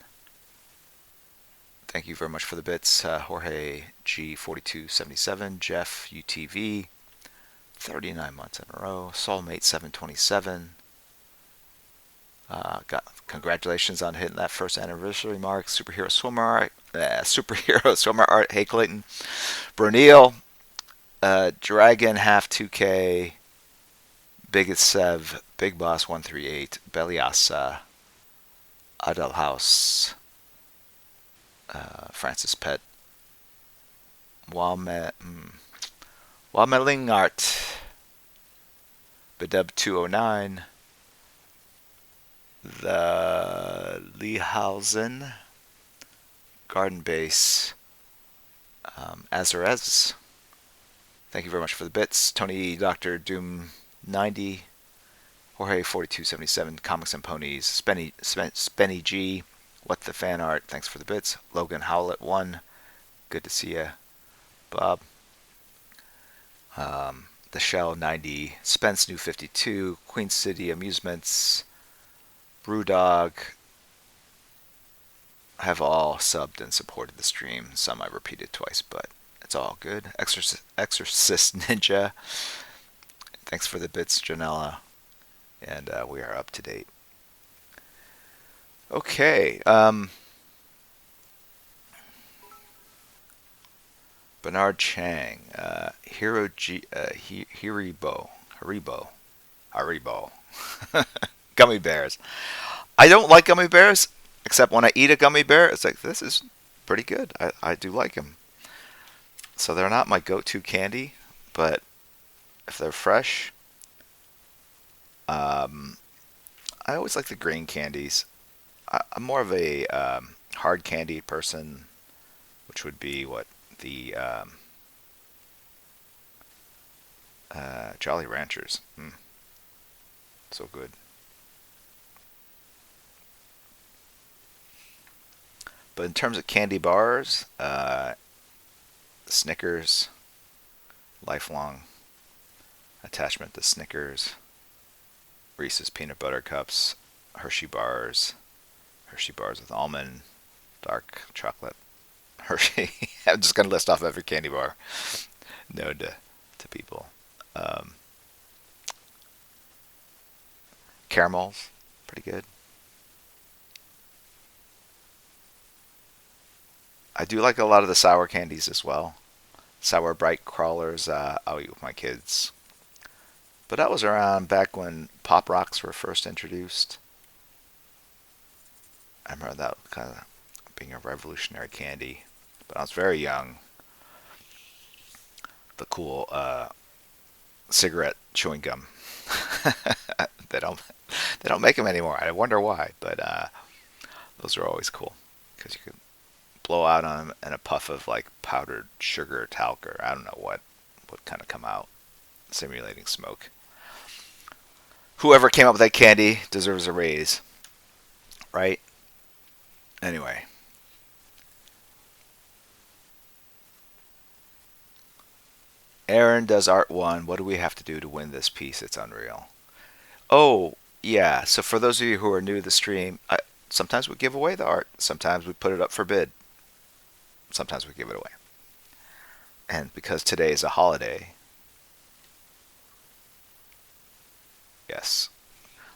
Thank you very much for the bits. Jorge G4277, Jeff UTV, 39 months in a row, Soulmate 727. Congratulations on hitting that first anniversary mark. Superhero Swimmer Art. Hey Clayton, Brunil, Dragon half 2K, Biggest Sev, Big Boss 138, Beliasa, Adelhouse, Francis Pet, Wamelingart, Bedub 209, the Leehausen, Garden Base, Azarez. Thank you very much for the bits. Tony Dr. Doom 90, Jorge 4277, Comics and Ponies, Spenny G, What the Fan Art, thanks for the bits. Logan Howlett 1, good to see ya. Bob, The Shell 90, Spence New 52, Queen City Amusements, Brewdog have all subbed and supported the stream. Some I repeated twice, but it's all good. Exorcist Ninja, thanks for the bits, Janella, and we are up to date. Okay. Bernard Chang, Haribo, gummy bears. I don't like gummy bears, except when I eat a gummy bear, it's like, this is pretty good. I do like them. So they're not my go-to candy, but if they're fresh, I always like the green candies. I'm more of a hard candy person, which would be the Jolly Ranchers. So good. But in terms of candy bars, Snickers, lifelong attachment to Snickers, Reese's Peanut Butter Cups, Hershey bars with almond, dark chocolate, Hershey. I'm just going to list off every candy bar known to people. Caramels, pretty good. I do like a lot of the sour candies as well. Sour Bright Crawlers, I'll eat with my kids. But that was around back when Pop Rocks were first introduced. I remember that kind of being a revolutionary candy. But I was very young. The cool cigarette chewing gum. they don't make them anymore. I wonder why, but those are always cool because you could blow out on them and a puff of like powdered sugar or talc, or I don't know what would kind of come out, simulating smoke. Whoever came up with that candy deserves a raise, right? Anyway. Aaron does Art 1. What do we have to do to win this piece? It's unreal. Oh, yeah. So for those of you who are new to the stream, sometimes we give away the art. Sometimes we put it up for bid. Sometimes we give it away. And because today is a holiday, Yes.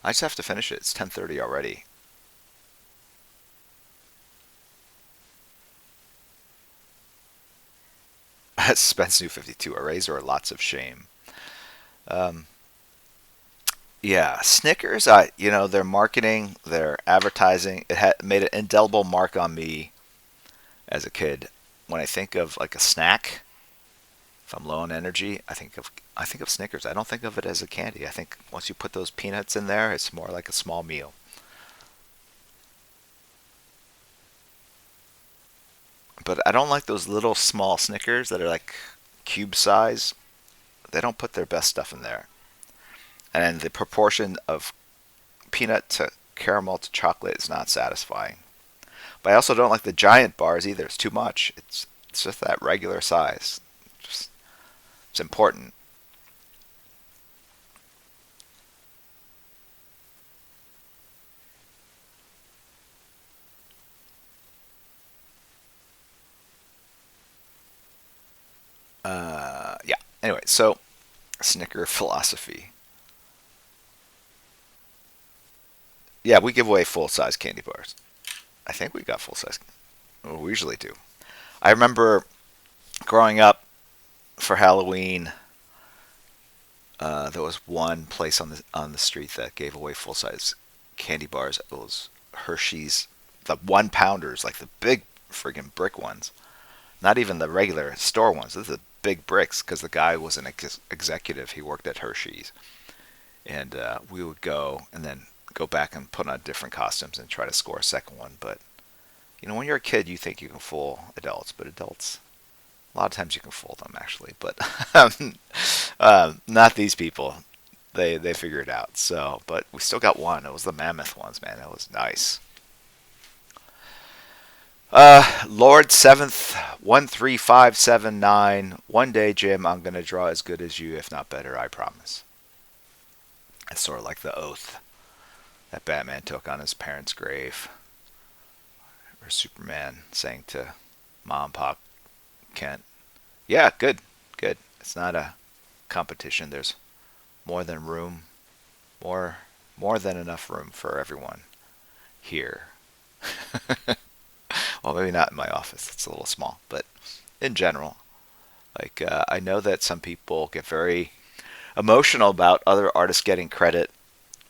I just have to finish it. It's 10:30 already. Spence New 52, a razor or lots of shame. Um, yeah, Snickers. Their marketing, their advertising, it had made an indelible mark on me as a kid. When I think of like a snack, if I'm low on energy, I think of Snickers. I don't think of it as a candy. I think once you put those peanuts in there, it's more like a small meal. But I don't like those little small Snickers that are like cube size. They don't put their best stuff in there. And the proportion of peanut to caramel to chocolate is not satisfying. But I also don't like the giant bars either. It's too much. It's just that regular size. Just, it's important. Yeah. Anyway, so Snicker philosophy. Yeah, we give away full size candy bars. I think we got full size. Well, we usually do. I remember growing up for Halloween. There was one place on the street that gave away full size candy bars. It was Hershey's, the 1 pounders, like the big friggin' brick ones. Not even the regular store ones. This is the big bricks because the guy was an executive. He worked at Hershey's, and we would go and then go back and put on different costumes and try to score a second one. But when you're a kid, you think you can fool adults, but adults, a lot of times you can fool them actually. But not these people. They figured it out. So, but we still got one. It was the mammoth ones, man. That was nice. Lord Seventh 13579. One day, Jim, I'm gonna draw as good as you, if not better. I promise. It's sort of like the oath that Batman took on his parents' grave, or Superman saying to Mom, Pop, Kent, "Yeah, good, good. It's not a competition. There's more than room, more more than enough room for everyone here." Well, maybe not in my office. It's a little small, but in general, like I know that some people get very emotional about other artists getting credit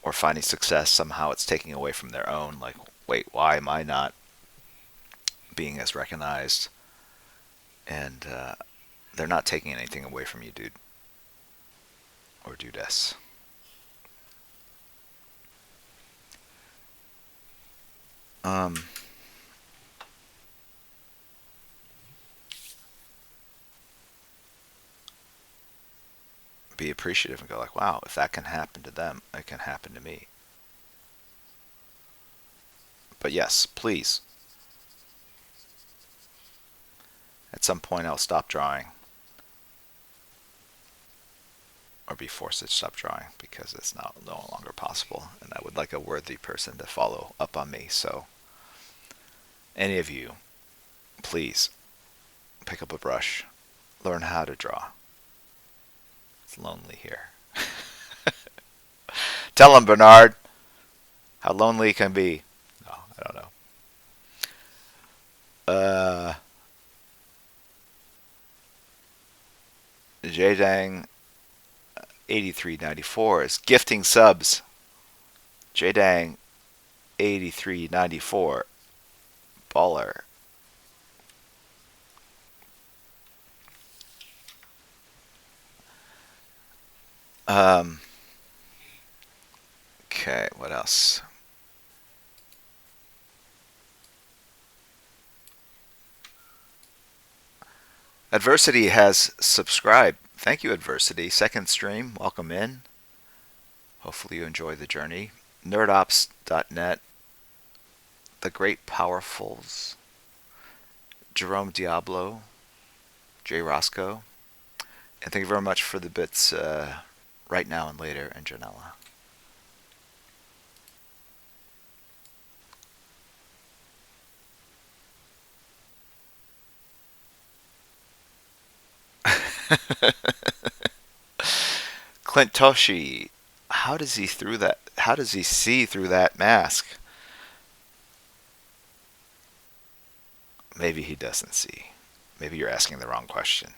or finding success. Somehow, it's taking away from their own. Like, wait, why am I not being as recognized? And they're not taking anything away from you, dude or dudess. Um, be appreciative and go like, wow, if that can happen to them, it can happen to me. But yes, please, at some point I'll stop drawing or be forced to stop drawing because it's not no longer possible, and I would like a worthy person to follow up on me. So, any of you, please pick up a brush, learn how to draw. It's lonely here. Tell him, Bernard, how lonely it can be. No, I don't know. Jdang 8394 is gifting subs. Jdang 8394 baller. Um, okay, what else? Adversity has subscribed. Thank you, Adversity. Second stream. Welcome in. Hopefully you enjoy the journey. Nerdops.net. The Great Powerfuls. Jerome Diablo. Jay Roscoe. And thank you very much for the bits right now and later, and Janella. Clint Toshi. how does he through that? How does he see through that mask? Maybe he doesn't see. Maybe you're asking the wrong question.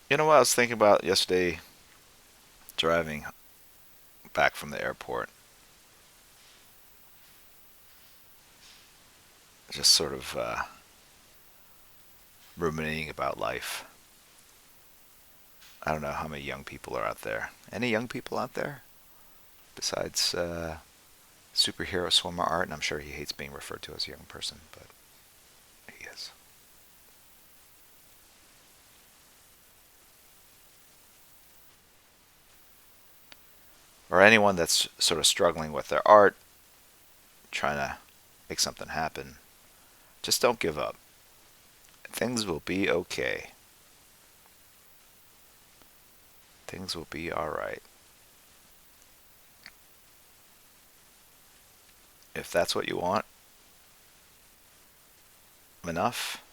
You know what I was thinking about yesterday driving back from the airport? Just sort of ruminating about life. I don't know how many young people are out there. Any young people out there besides superhero swimmer art? And I'm sure he hates being referred to as a young person, but he is. Or anyone that's sort of struggling with their art, trying to make something happen. Just don't give up. Things will be okay. Things will be alright. If that's what you want enough,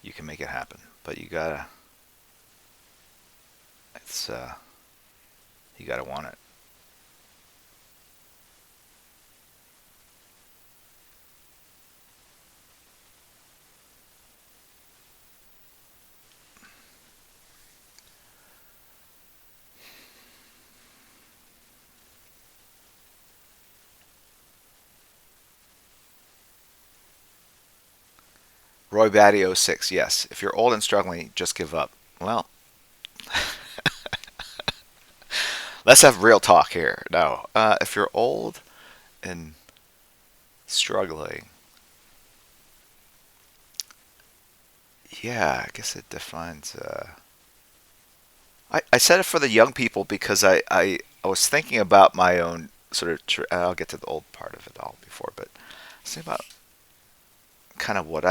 you can make it happen. But it's, you gotta want it. Roy Batty 06, yes. If you're old and struggling, just give up. Well, let's have real talk here. No, if you're old and struggling, yeah, I guess it defines. I said it for the young people because I was thinking about my own sort of. I'll get to the old part of it all before, but I was thinking about kind of what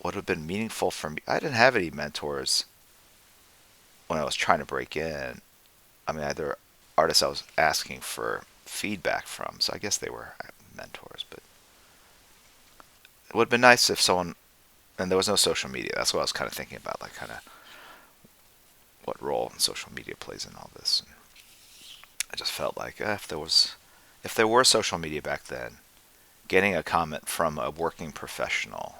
would have been meaningful for me. I didn't have any mentors when I was trying to break in. I mean, either artists I was asking for feedback from, so I guess they were mentors. But it would have been nice if someone, and there was no social media. That's what I was kind of thinking about, like kind of what role social media plays in all this. And I just felt like if there were social media back then, getting a comment from a working professional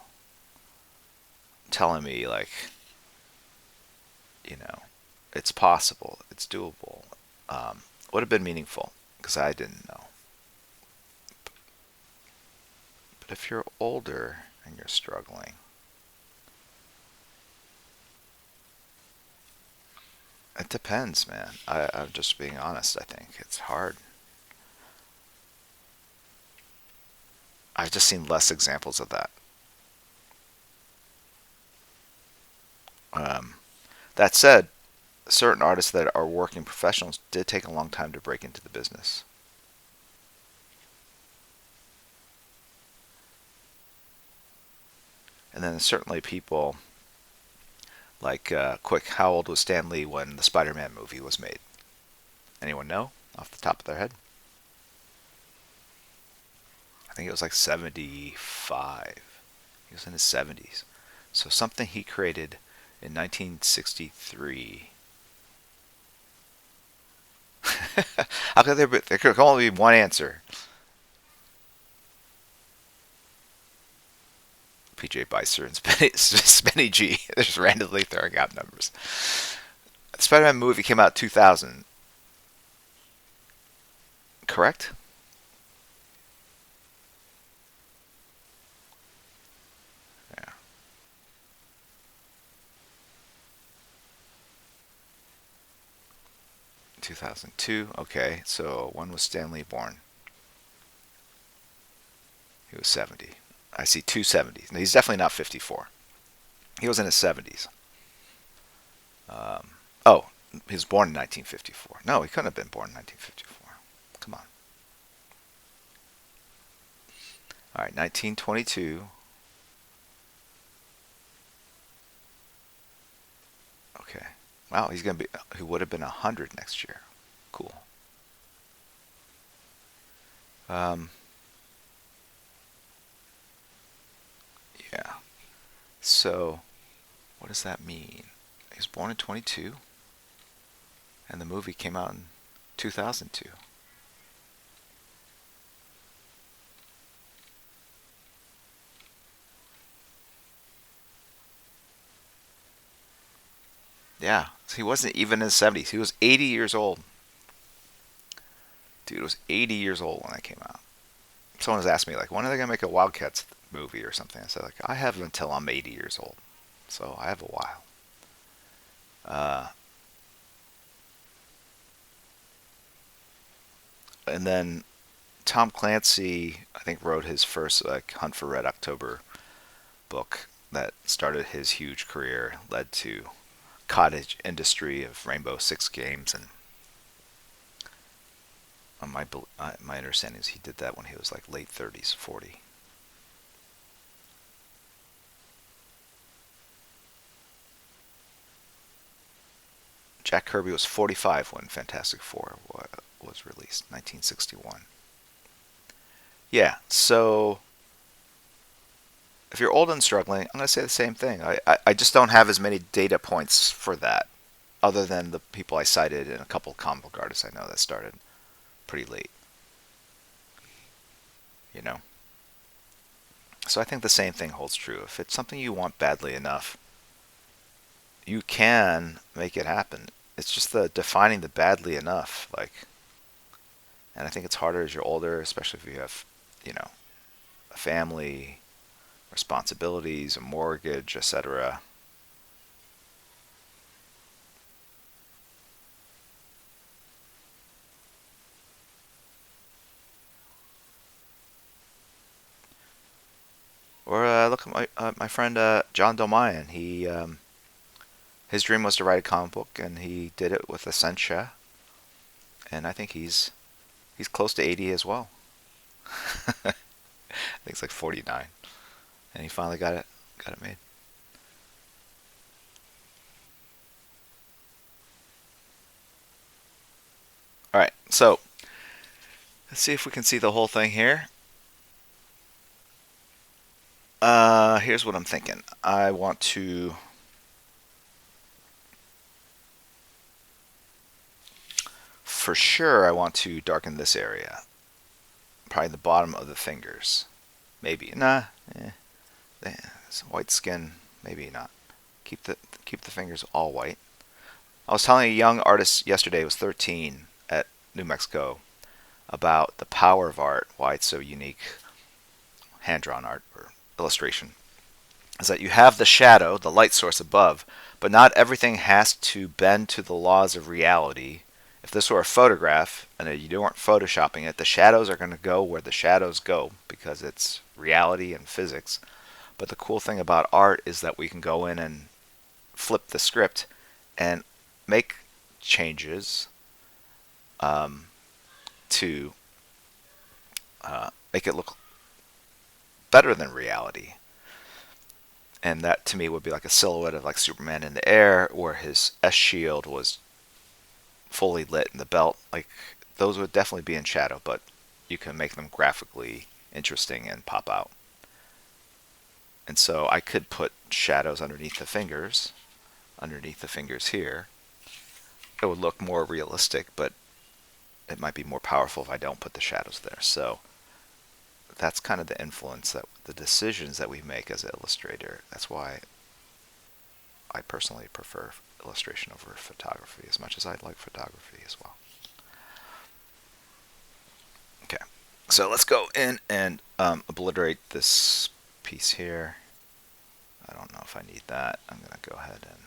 telling me like, you know, it's possible, it's doable, would have been meaningful because I didn't know. But if you're older and you're struggling, it depends, man. I'm just being honest. I think it's hard. I've just seen less examples of that. Um, that said, certain artists that are working professionals did take a long time to break into the business. And then certainly people like, quick, how old was Stan Lee when the Spider-Man movie was made? Anyone know off the top of their head? I think it was like 75. He was in his 70s. So something he created in 1963. How could there could only be one answer? PJ Bicer and Spenny G. They're just randomly throwing out numbers. The Spider-Man movie came out 2000, correct? Yeah. 2002. Okay, so when was Stan Lee born? He was 70. I see two 70s. No, he's definitely not 54. He was in his 70s. Oh, he was born in 1954. No, he couldn't have been born in 1954. Come on. All right, 1922. Okay. Wow, he would have been 100 next year. Cool. Um, yeah. So, what does that mean? He was born in 22, and the movie came out in 2002. Yeah, so he wasn't even in his 70s. He was 80 years old. Dude was 80 years old when that came out. Someone was asking me, like, when are they going to make a Wildcats movie or something? I said, like, I have until I'm 80 years old. So I have a while. Uh, and then Tom Clancy, I think, wrote his first like Hunt for Red October book that started his huge career, led to cottage industry of Rainbow Six games, and my understanding is he did that when he was like late 30s, 40. Jack Kirby was 45 when Fantastic Four was released, 1961. Yeah, so if you're old and struggling, I'm going to say the same thing. I just don't have as many data points for that, other than the people I cited and a couple of comic book artists I know that started pretty late, you know? So I think the same thing holds true. If it's something you want badly enough, you can make it happen. It's just the defining the badly enough, like, and I think it's harder as you're older, especially if you have, you know, a family, responsibilities, a mortgage, etc. Or look at my friend John Domayan. His dream was to write a comic book, and he did it with Essentia. And I think he's close to 80 as well. I think it's like 49, and he finally got it made. All right, so let's see if we can see the whole thing here. Here's what I'm thinking. I want to for sure I want to darken this area, probably the bottom of the fingers. Maybe nah. Eh, some white skin. Maybe not. Keep the fingers all white. I was telling a young artist yesterday, who was 13 at New Mexico, about the power of art, why it's so unique, hand drawn art or illustration, is that you have the shadow, the light source above, but not everything has to bend to the laws of reality. If this were a photograph and you weren't photoshopping it, the shadows are going to go where the shadows go because it's reality and physics. But the cool thing about art is that we can go in and flip the script and make changes um, to make it look better than reality. And that to me would be like a silhouette of like Superman in the air, where his S shield was fully lit in the belt. Like those would definitely be in shadow, but you can make them graphically interesting and pop out. And so I could put shadows underneath the fingers here. It would look more realistic, but it might be more powerful if I don't put the shadows there. So that's kind of the influence that the decisions that we make as an illustrator. That's why I personally prefer illustration over photography, as much as I like photography as well. Okay, so let's go in and obliterate this piece here. I don't know if I need that. I'm going to go ahead and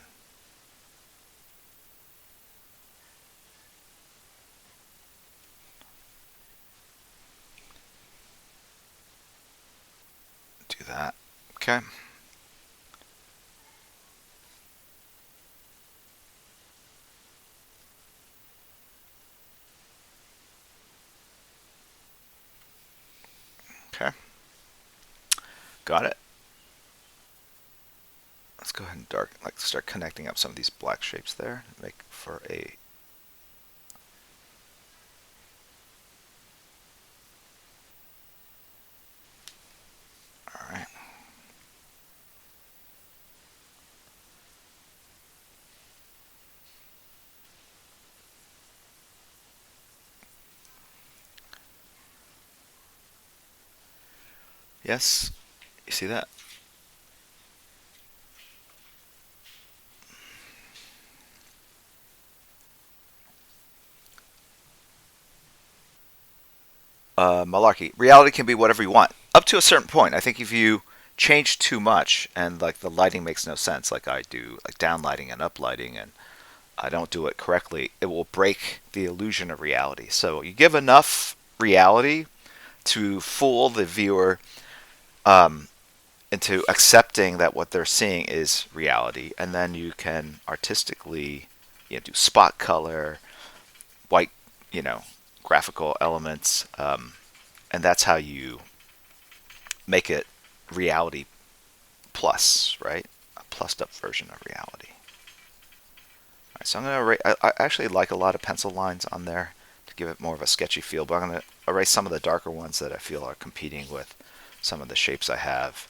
do that. Okay. Okay. Got it. Let's go ahead and start connecting up some of these black shapes there. Make for a Yes, you see that? Malarkey. Reality can be whatever you want, up to a certain point. I think if you change too much and like the lighting makes no sense, like I do, like downlighting and uplighting, and I don't do it correctly, it will break the illusion of reality. So you give enough reality to fool the viewer um, into accepting that what they're seeing is reality, and then you can artistically, do spot color, white, graphical elements, and that's how you make it reality plus, right? A plussed up version of reality. All right, so I'm gonna erase. I actually like a lot of pencil lines on there to give it more of a sketchy feel, but I'm gonna erase some of the darker ones that I feel are competing with some of the shapes I have.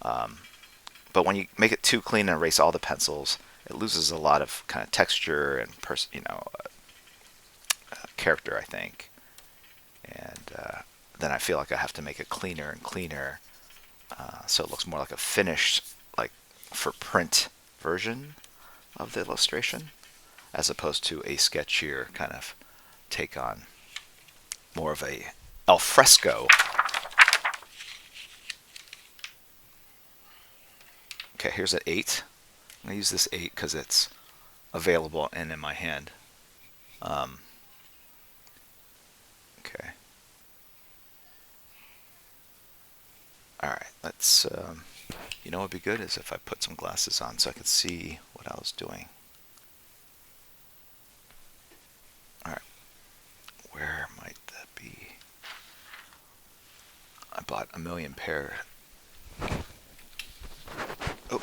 Um, but when you make it too clean and erase all the pencils, it loses a lot of kind of texture and character, I think. And then I feel like I have to make it cleaner and cleaner, so it looks more like a finished, like for print version of the illustration, as opposed to a sketchier kind of take on more of a al fresco. Okay, here's an 8. I'm going to use this 8 because it's available and in my hand. Okay. All right, let's, you know what would be good is if I put some glasses on so I could see what I was doing. All right, where might that be? I bought a million pair. Oh.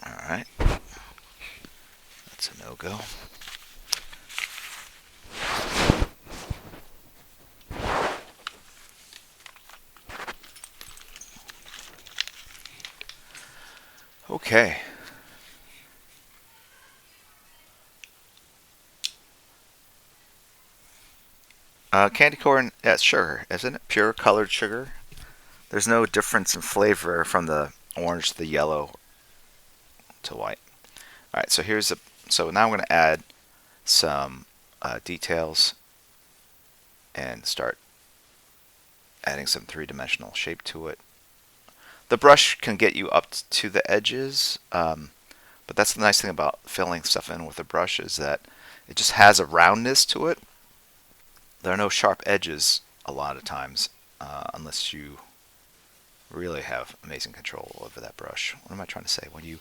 All right. That's a no-go. Okay. Candy corn, yeah, it's sugar, isn't it? Pure colored sugar. There's no difference in flavor from the orange to the yellow to white. All right, so so now I'm going to add some details and start adding some three-dimensional shape to it. The brush can get you up to the edges, but that's the nice thing about filling stuff in with a brush is that it just has a roundness to it. There are no sharp edges a lot of times, unless you really have amazing control over that brush. What am I trying to say? When you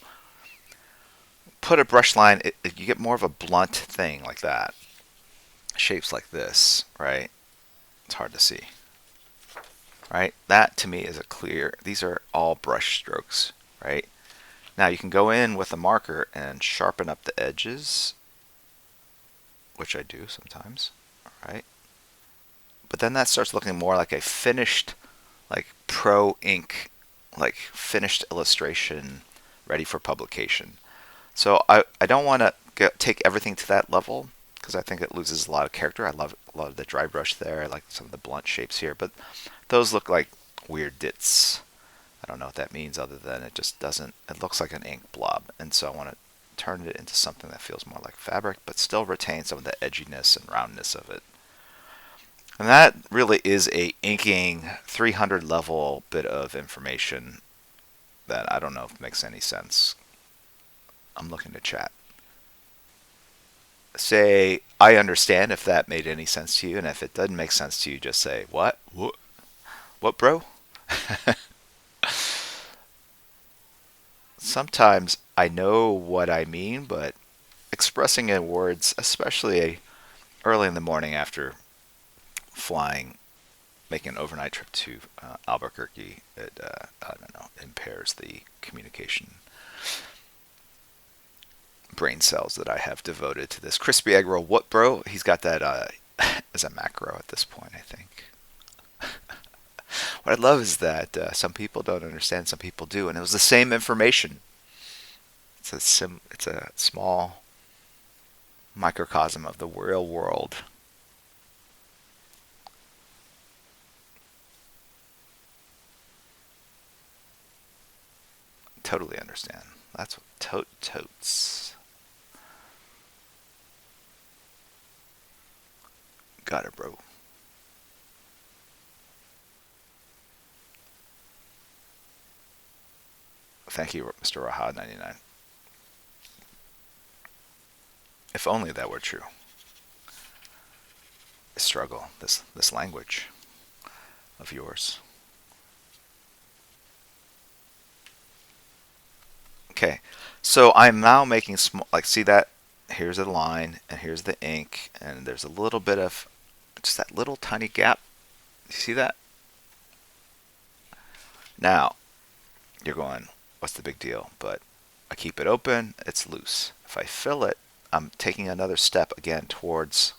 put a brush line, you get more of a blunt thing like that. Shapes like this, right? It's hard to see, right? That to me is a clear, these are all brush strokes, right? Now you can go in with a marker and sharpen up the edges, which I do sometimes, right? But then that starts looking more like a finished, like pro ink, like finished illustration ready for publication. So I don't want to take everything to that level because I think it loses a lot of character. I love a lot of the dry brush there. I like some of the blunt shapes here, but those look like weird dits. I don't know what that means other than it just doesn't, it looks like an ink blob. And so I want to turn it into something that feels more like fabric, but still retain some of the edginess and roundness of it. And that really is a inking 300 level bit of information that I don't know if it makes any sense. I'm looking to chat. Say, I understand if that made any sense to you, and if it doesn't make sense to you, just say, what? What, bro? Sometimes I know what I mean, but expressing in words, especially early in the morning after flying, making an overnight trip to Albuquerque, it, I don't know, impairs the communication brain cells that I have devoted to this crispy egg roll. What, bro? He's got that as a macro at this point, I think. What I love is that some people don't understand, some people do, and it was the same information. It's a small microcosm of the real world. totally understand. That's what totes. Got it, bro. Thank you, Mr. Raha99. If only that were true. I struggle, this language of yours. Okay, so I'm now making small, like, see that? Here's a line, and here's the ink, and there's a little bit of, just that little tiny gap. You see that? Now, you're going, what's the big deal? But I keep it open, it's loose. If I fill it, I'm taking another step again towards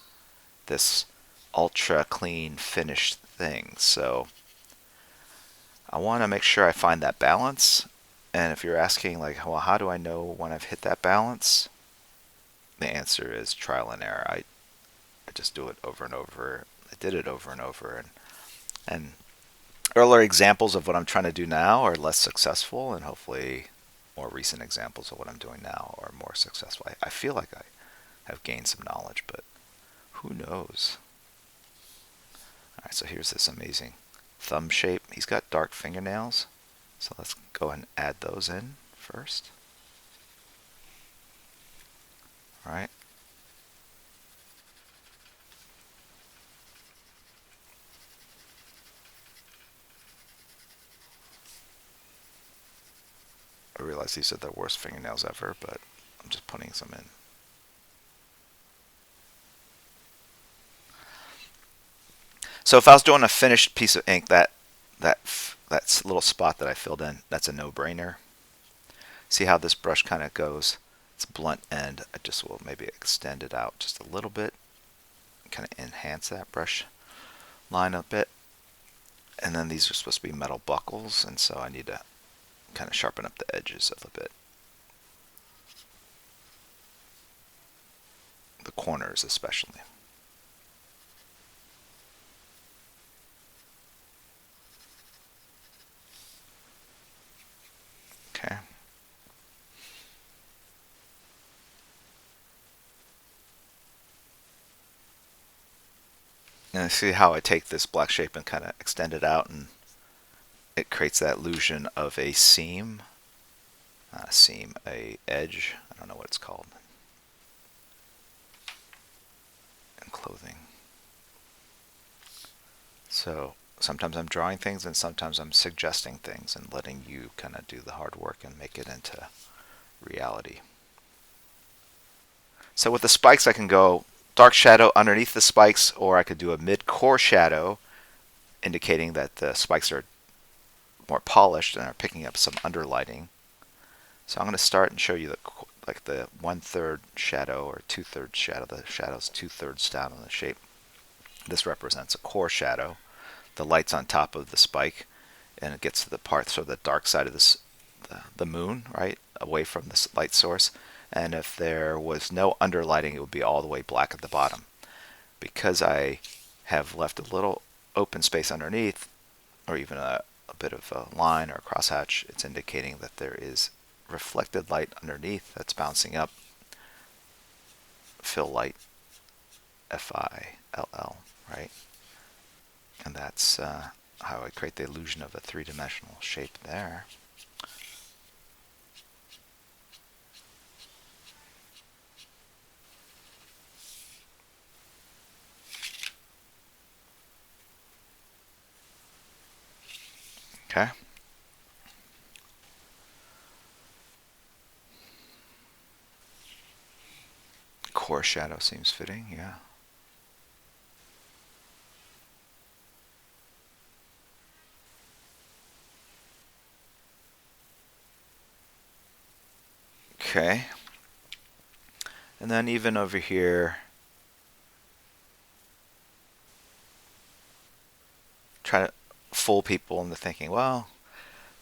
this ultra clean finished thing. So I want to make sure I find that balance. And if you're asking, like, well, how do I know when I've hit that balance? The answer is trial and error. I just do it over and over. I did it over and over. And earlier examples of what I'm trying to do now are less successful, and hopefully more recent examples of what I'm doing now are more successful. I feel like I have gained some knowledge, but who knows? All right, so here's this amazing thumb shape. He's got dark fingernails, so let's go and add those in first. All right. I realize these are the worst fingernails ever, but I'm just putting some in. So if I was doing a finished piece of ink, that little spot that I filled in, that's a no-brainer. See how this brush kind of goes? It's blunt end. I just will maybe extend it out just a little bit, kind of enhance that brush line a bit. And then these are supposed to be metal buckles, and so I need to kind of sharpen up the edges a little bit. The corners especially. Okay. And see how I take this black shape and kind of extend it out, and it creates that illusion of a seam. Not a seam, a edge. I don't know what it's called. In clothing. So sometimes I'm drawing things and sometimes I'm suggesting things and letting you kind of do the hard work and make it into reality. So with the spikes I can go dark shadow underneath the spikes, or I could do a mid-core shadow indicating that the spikes are more polished and are picking up some underlighting. So I'm going to start and show you the 1/3 shadow or 2/3 shadow. The shadow's 2/3 down on the shape. This represents a core shadow. The light's on top of the spike, and it gets to the part, so the dark side of this, the moon, right, away from this light source. And if there was no underlighting, it would be all the way black at the bottom. Because I have left a little open space underneath, or even a bit of a line or a crosshatch, it's indicating that there is reflected light underneath that's bouncing up. Fill light, FILL, right? And that's how I create the illusion of a three-dimensional shape there. Okay. Core shadow seems fitting, yeah. Okay. And then even over here, try to fool people into thinking, well,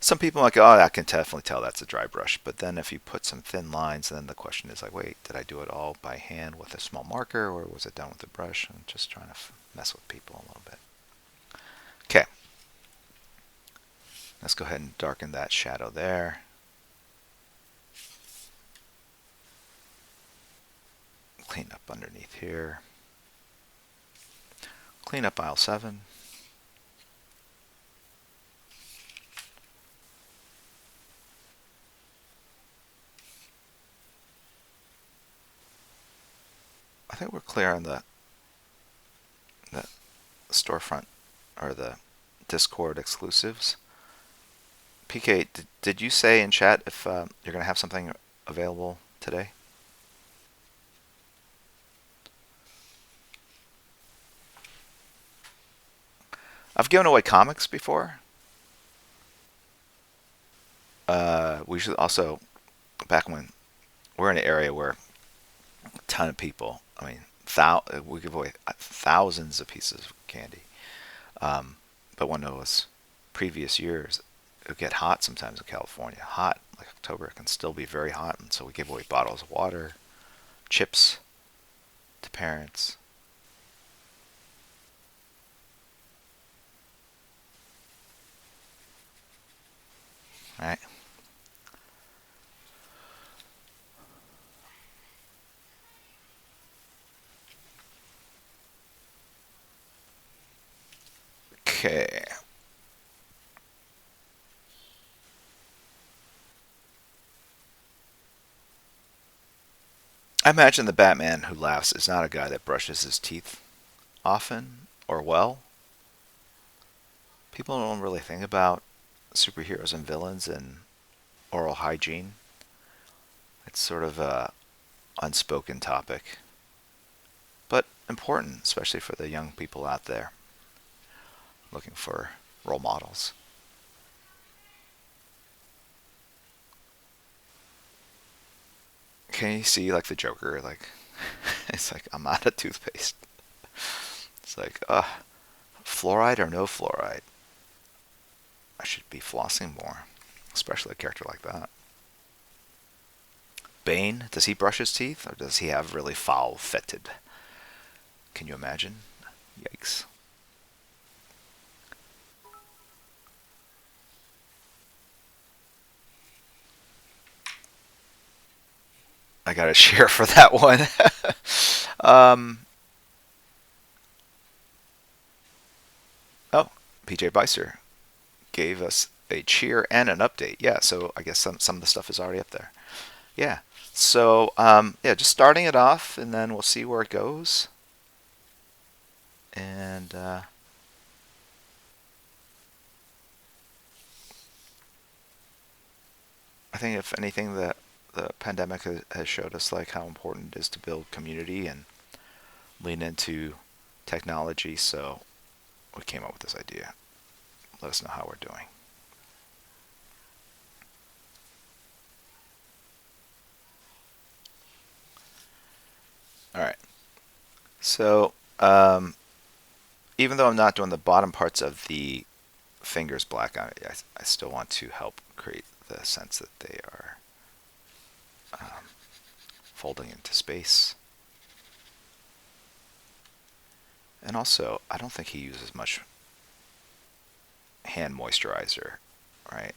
some people might go, oh, I can definitely tell that's a dry brush. But then if you put some thin lines, then the question is like, wait, did I do it all by hand with a small marker, or was it done with a brush? I'm just trying to mess with people a little bit. Okay. Let's go ahead and darken that shadow there. clean up underneath here. Clean up aisle 7. I think we're clear on the storefront or the Discord exclusives. PK, did you say in chat if you're going to have something available today? I've given away comics before. We should also, back when we're in an area where a ton of people, I mean, we give away thousands of pieces of candy. But when it was previous years, it would get hot sometimes in California. Hot, like October, can still be very hot. And so we give away bottles of water, chips to parents. All right. Okay. I imagine the Batman who laughs is not a guy that brushes his teeth often or well. People don't really think about superheroes and villains and oral hygiene. It's sort of a unspoken topic, but important, especially for the young people out there looking for role models. Can you see like the Joker? Like, it's like, I'm out of toothpaste. It's like, fluoride or no fluoride? I should be flossing more, especially a character like that. Bane, does he brush his teeth or does he have really foul fetid? Can you imagine? Yikes. I got a share for that one. Oh, PJ Beiser gave us a cheer and an update. Yeah, so I guess some of the stuff is already up there. Yeah. So yeah, just starting it off, and then we'll see where it goes. And I think if anything, the pandemic has showed us like how important it is to build community and lean into technology. So we came up with this idea. Let us know how we're doing. All right. So even though I'm not doing the bottom parts of the fingers black, I still want to help create the sense that they are folding into space. And also, I don't think he uses much hand moisturizer, right?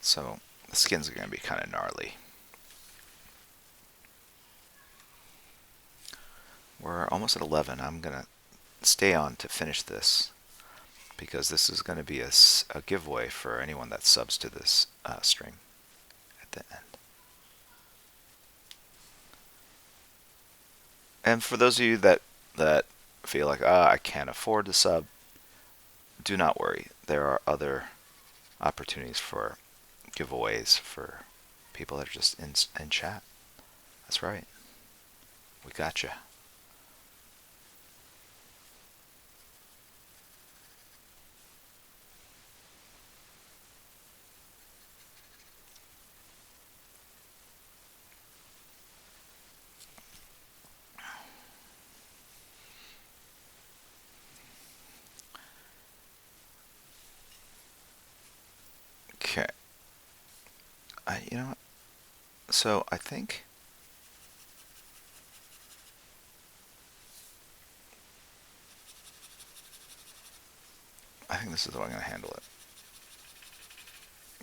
So the skins are going to be kind of gnarly. We're almost at 11. I'm going to stay on to finish this because this is going to be a giveaway for anyone that subs to this stream at the end. And for those of you that feel like, I can't afford to sub, do not worry. There are other opportunities for giveaways for people that are just in chat. That's right. We gotcha. Okay. You know what? So I think this is the way I'm going to handle it.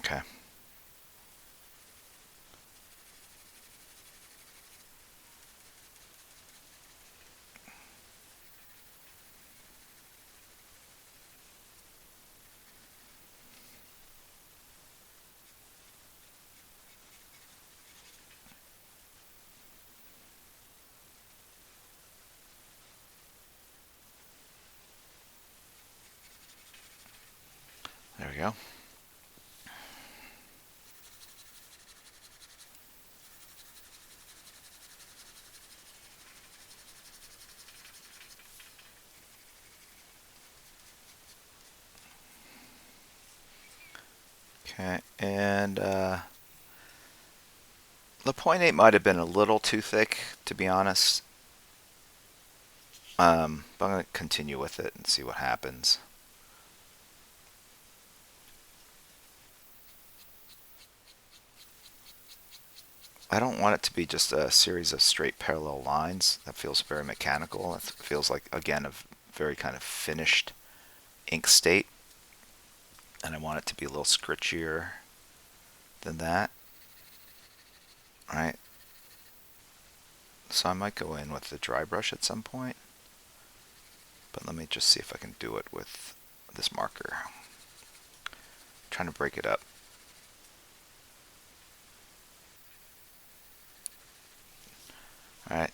Okay. There we go. Okay, and the 0.8 might have been a little too thick, to be honest. But I'm going to continue with it and see what happens. I don't want it to be just a series of straight parallel lines. That feels very mechanical. It feels like, again, a very kind of finished ink state. And I want it to be a little scritchier than that. Right? So I might go in with the dry brush at some point. But let me just see if I can do it with this marker. I'm trying to break it up. All right.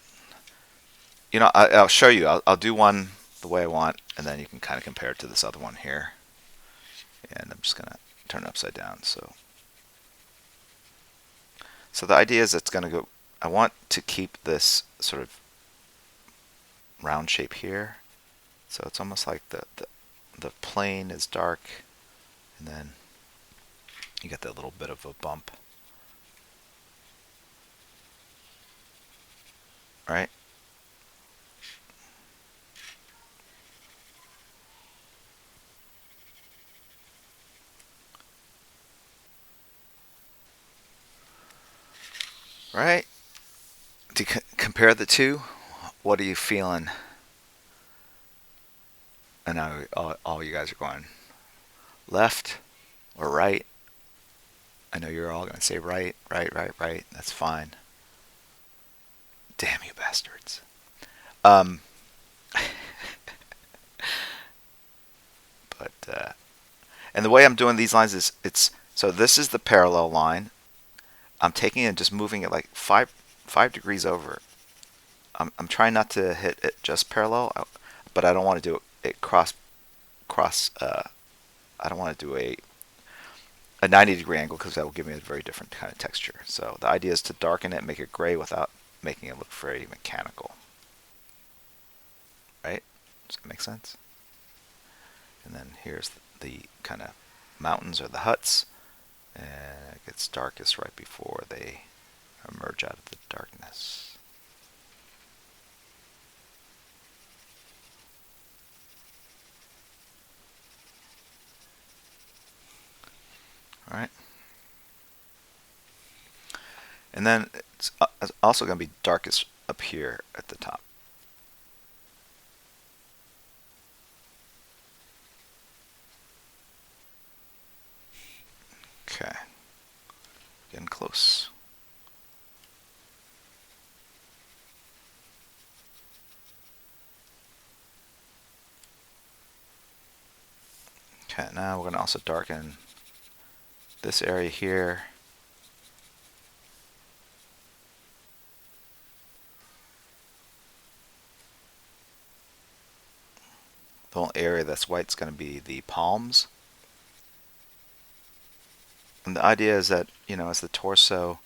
You know, I'll show you. I'll do one the way I want, and then you can kind of compare it to this other one here. And I'm just going to turn it upside down. So the idea is it's going to go, I want to keep this sort of round shape here. So it's almost like the plane is dark, and then you get that little bit of a bump. Right? Right? To compare the two, what are you feeling? I know all you guys are going left or right. I know you're all going to say right, right, right, right. That's fine. Damn you bastards. Um, but and the way I'm doing these lines is so this is the parallel line. I'm taking it and just moving it like five degrees over. I'm trying not to hit it just parallel, but I don't want to do it cross. I don't want to do a 90-degree angle because that will give me a very different kind of texture. So the idea is to darken it, make it gray without making it look very mechanical. Right? Does that make sense? And then here's the kind of mountains or the huts. And it gets darkest right before they emerge out of the darkness. All right. And then it's also going to be darkest up here at the top. Okay. Getting close. Okay, now we're going to also darken this area here. The whole area that's white is going to be the palms. And the idea is that, you know, as the torso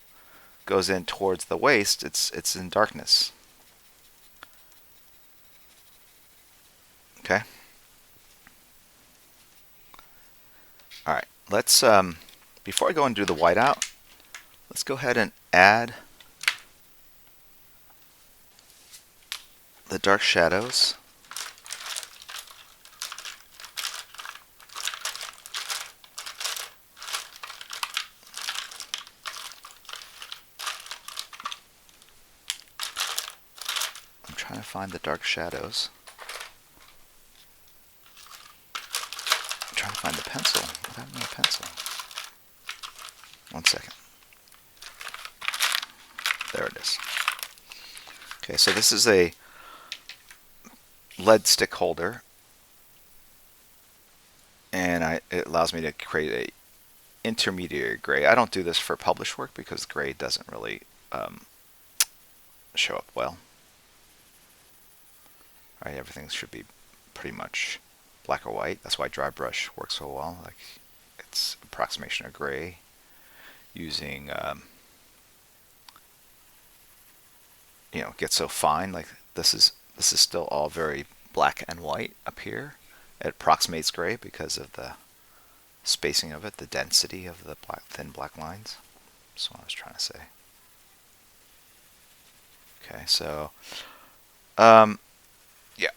goes in towards the waist, it's in darkness. Okay. All right. Let's before I go and do the whiteout, let's go ahead and add the dark shadows. I'm trying to find the dark shadows. I'm trying to find the pencil. What happened to the pencil? 1 second. There it is. Okay, so this is a lead stick holder, and it allows me to create a intermediary gray. I don't do this for published work because gray doesn't really show up well. Right, everything should be pretty much black or white. That's why dry brush works so well. Like, it's approximation of gray using gets so fine. Like this is still all very black and white up here. It approximates gray because of the spacing of it, the density of the thin black lines. That's what I was trying to say. Okay, so yeah.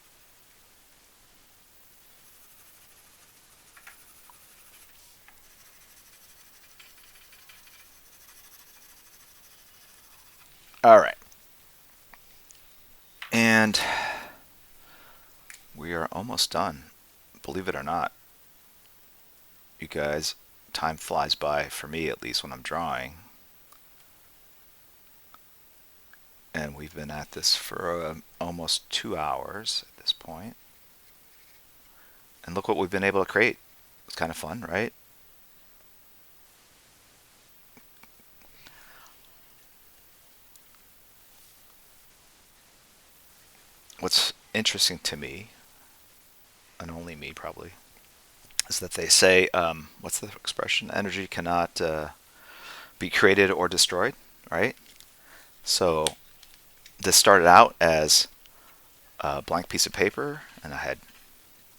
All right. And we are almost done. Believe it or not, you guys, time flies by, for me at least, when I'm drawing. And we've been at this for almost 2 hours at this point. And look what we've been able to create. It's kind of fun, right? What's interesting to me, and only me probably, is that they say, what's the expression? Energy cannot be created or destroyed, right? So this started out as a blank piece of paper, and I had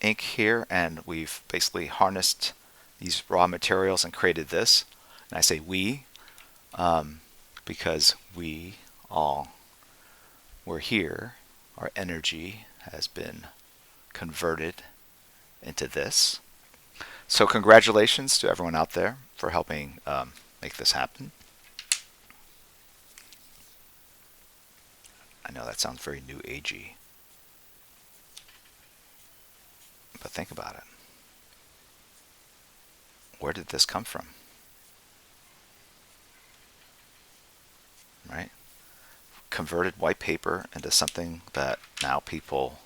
ink here, and we've basically harnessed these raw materials and created this. And I say we because we all were here. Our energy has been converted into this. So congratulations to everyone out there for helping make this happen. I know that sounds very new agey, but think about it. Where did this come from? Right? Converted white paper into something that now people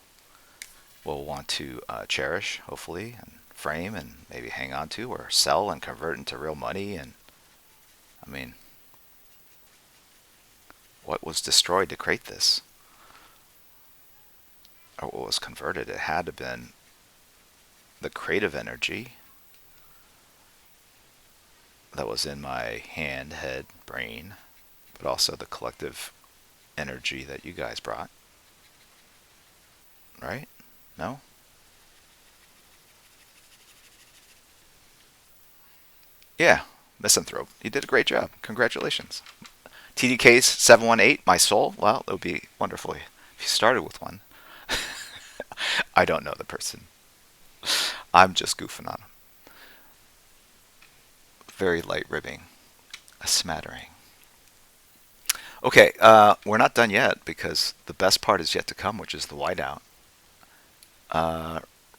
will want to cherish, hopefully, and frame and maybe hang on to or sell and convert into real money. And I mean, what was destroyed to create this? Or what was converted? It had to have been the creative energy that was in my hand, head, brain, but also the collective energy that you guys brought. Right? No? Yeah, misanthrope. You did a great job. Congratulations. TDK's 718, my soul. Well, it would be wonderful if you started with one. I don't know the person. I'm just goofing on them. Very light ribbing. A smattering. Okay, we're not done yet because the best part is yet to come, which is the whiteout.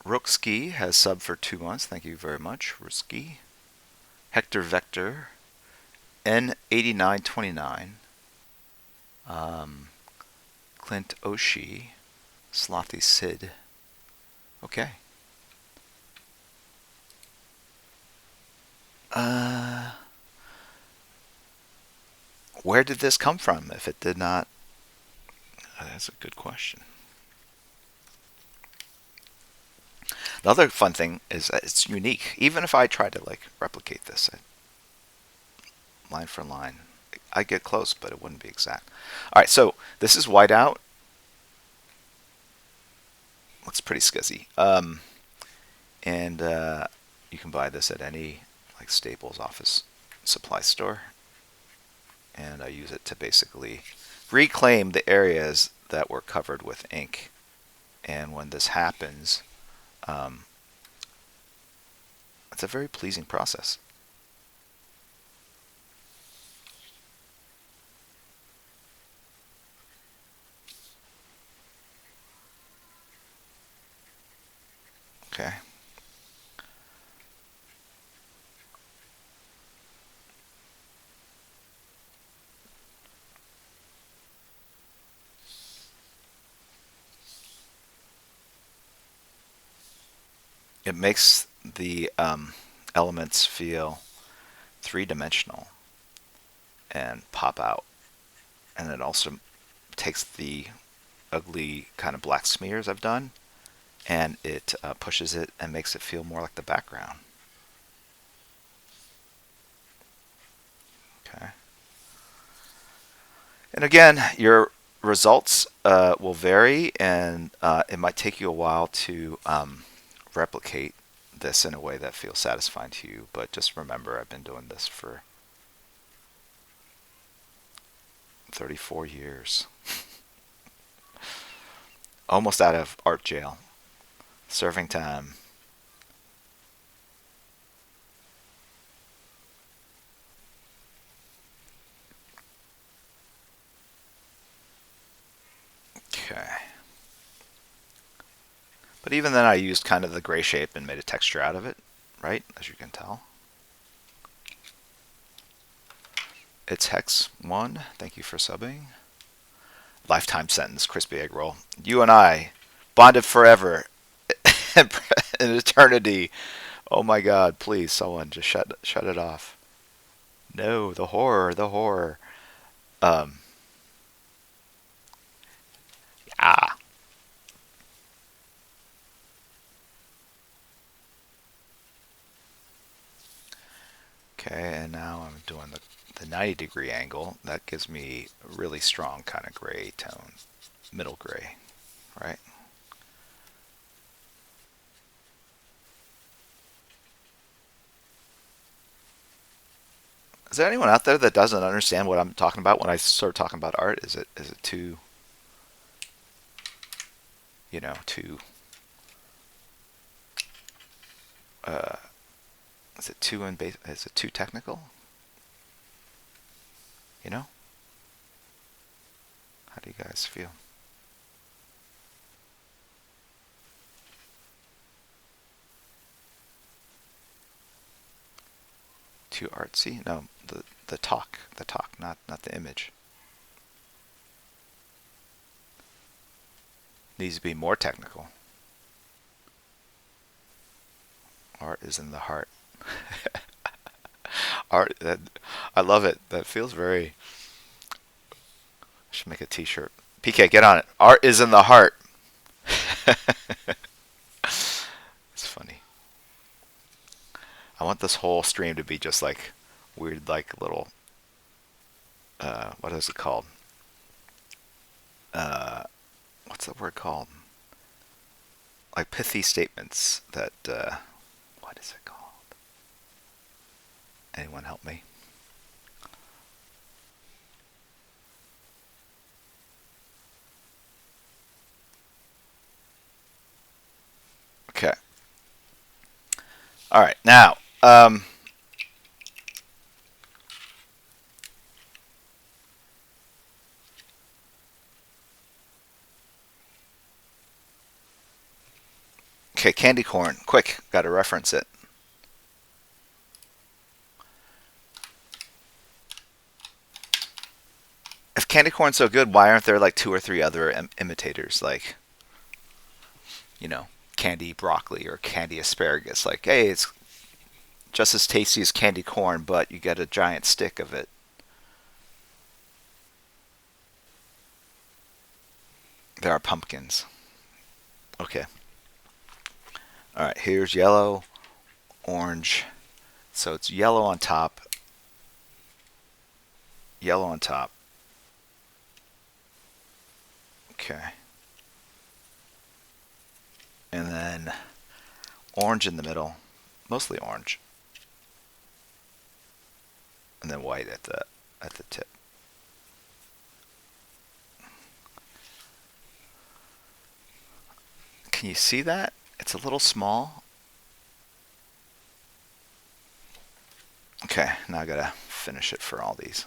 Rookski has subbed for 2 months. Thank you very much, Rookski. Hector Vector, N8929, Clint Oshie, Slothy Sid. Okay. Where did this come from if it did not? That's a good question. The other fun thing is that it's unique. Even if I try to like replicate this line for line, I get close, but it wouldn't be exact. All right, so this is whiteout. Looks pretty scuzzy. And you can buy this at any like Staples office supply store. And I use it to basically reclaim the areas that were covered with ink. And when this happens, it's a very pleasing process. Okay. it makes the elements feel three-dimensional and pop out. And it also takes the ugly kind of black smears I've done, and it pushes it and makes it feel more like the background. Okay. And again, your results will vary, and it might take you a while to replicate this in a way that feels satisfying to you. But just remember, I've been doing this for 34 years. Almost out of art jail. Serving time. Okay. But even then I used kind of the gray shape and made a texture out of it, right? As you can tell. It's Hex 1. Thank you for subbing. Lifetime sentence, crispy egg roll. You and I, bonded forever in eternity. Oh my God, please, someone just shut it off. No, the horror, the horror. Ah. Okay, and now I'm doing the 90-degree angle. That gives me a really strong kind of gray tone, middle gray, right? Is there anyone out there that doesn't understand what I'm talking about when I start talking about art? Is it too, too, is it too is it too technical? How do you guys feel? Too artsy? No, the talk, not the image. Needs to be more technical. Art is in the heart. Art, I love it. That feels very. I should make a T-shirt. PK, get on it. Art is in the heart. It's funny. I want this whole stream to be just like weird, like little. What is it called? What's the word called? Like pithy statements that. What is it called? Anyone help me? Okay. All right. Now, okay, candy corn. Quick, got to reference it. If candy corn's so good, why aren't there like 2 or 3 other imitators, like, candy broccoli or candy asparagus? Like, hey, it's just as tasty as candy corn, but you get a giant stick of it. There are pumpkins. Okay. All right, here's yellow, orange. So it's yellow on top. Yellow on top. Okay. And then orange in the middle. Mostly orange. And then white at the tip. Can you see that? It's a little small. Okay, now I gotta finish it for all these.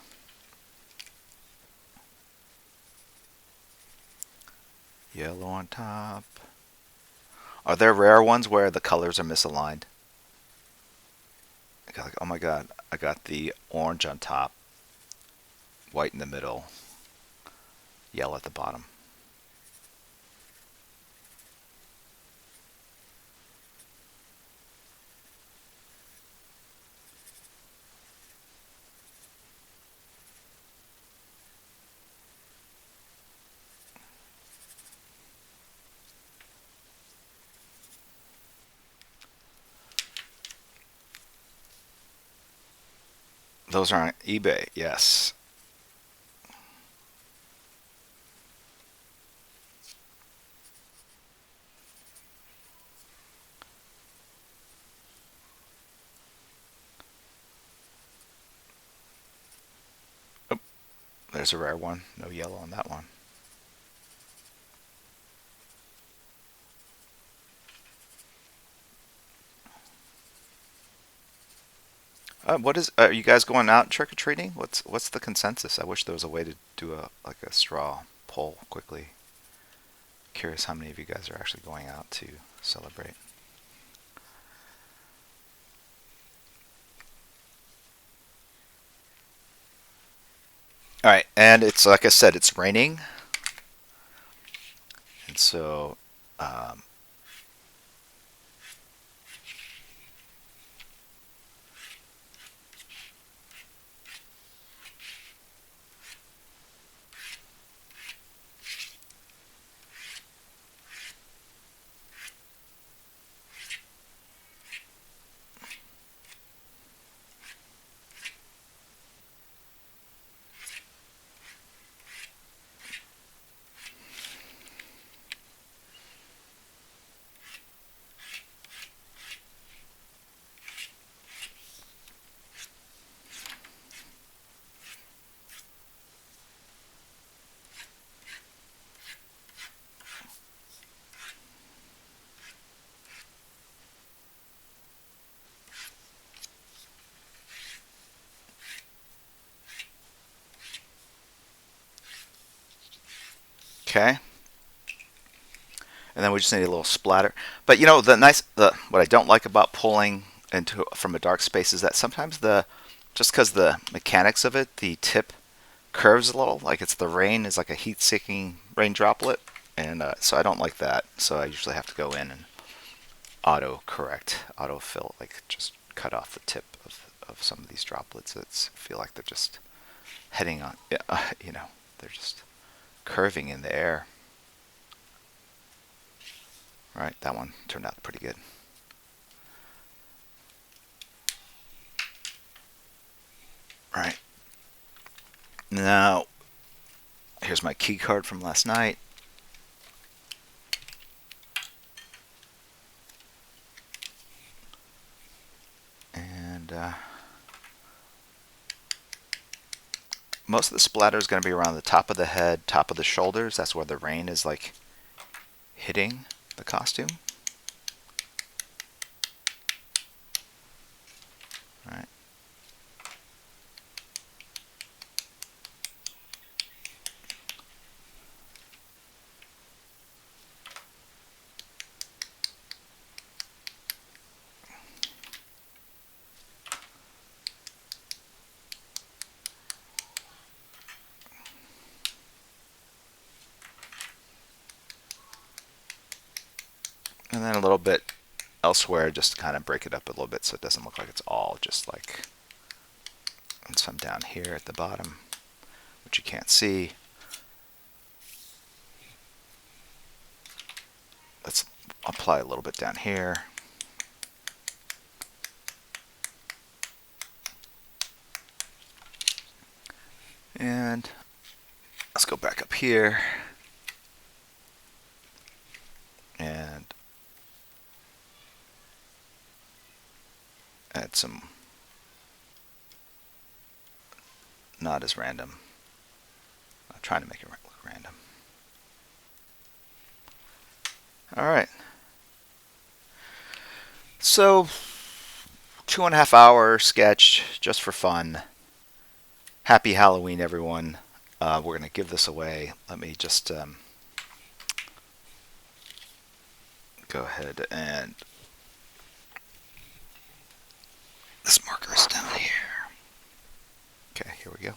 Yellow on top. Are there rare ones where the colors are misaligned? Like, oh my God, I got the orange on top, white in the middle, yellow at the bottom. Those are on eBay, yes. Oh, there's a rare one. No yellow on that one. What is? Are you guys going out trick or treating? What's the consensus? I wish there was a way to do a like a straw poll quickly. Curious how many of you guys are actually going out to celebrate. All right, and it's like I said, it's raining, and so um, okay. And then we just need a little splatter. But you know, the what I don't like about pulling into from a dark space is that sometimes just because the mechanics of it, the tip curves a little, like it's the rain is like a heat-seeking rain droplet, and so I don't like that. So I usually have to go in and auto correct, auto fill, like just cut off the tip of some of these droplets that feel like they're just heading on, you know, they're just curving in the air. Right, that one turned out pretty good. Right. Now, here's my key card from last night. And most of the splatter is going to be around the top of the head, top of the shoulders. That's where the rain is like hitting the costume. Right. And then a little bit elsewhere just to kind of break it up a little bit so it doesn't look like it's all just like, and some down here at the bottom, which you can't see. Let's apply a little bit down here. And let's go back up here. And add some, not as random. I'm trying to make it look random. All right. So 2.5 hour sketch just for fun. Happy Halloween, everyone. We're going to give this away. Let me just go ahead and this marker is down here. Okay, here we go.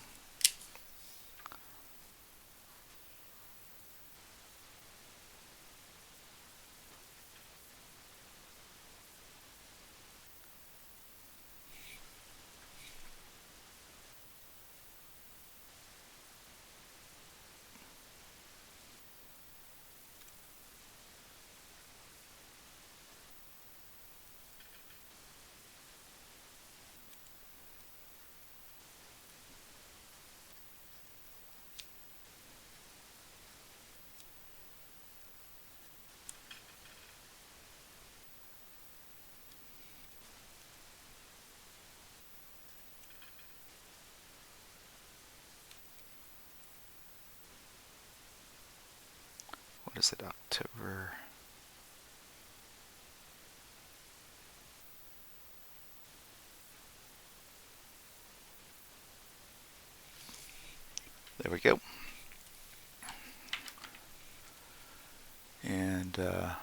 What is it? October. There we go. And we're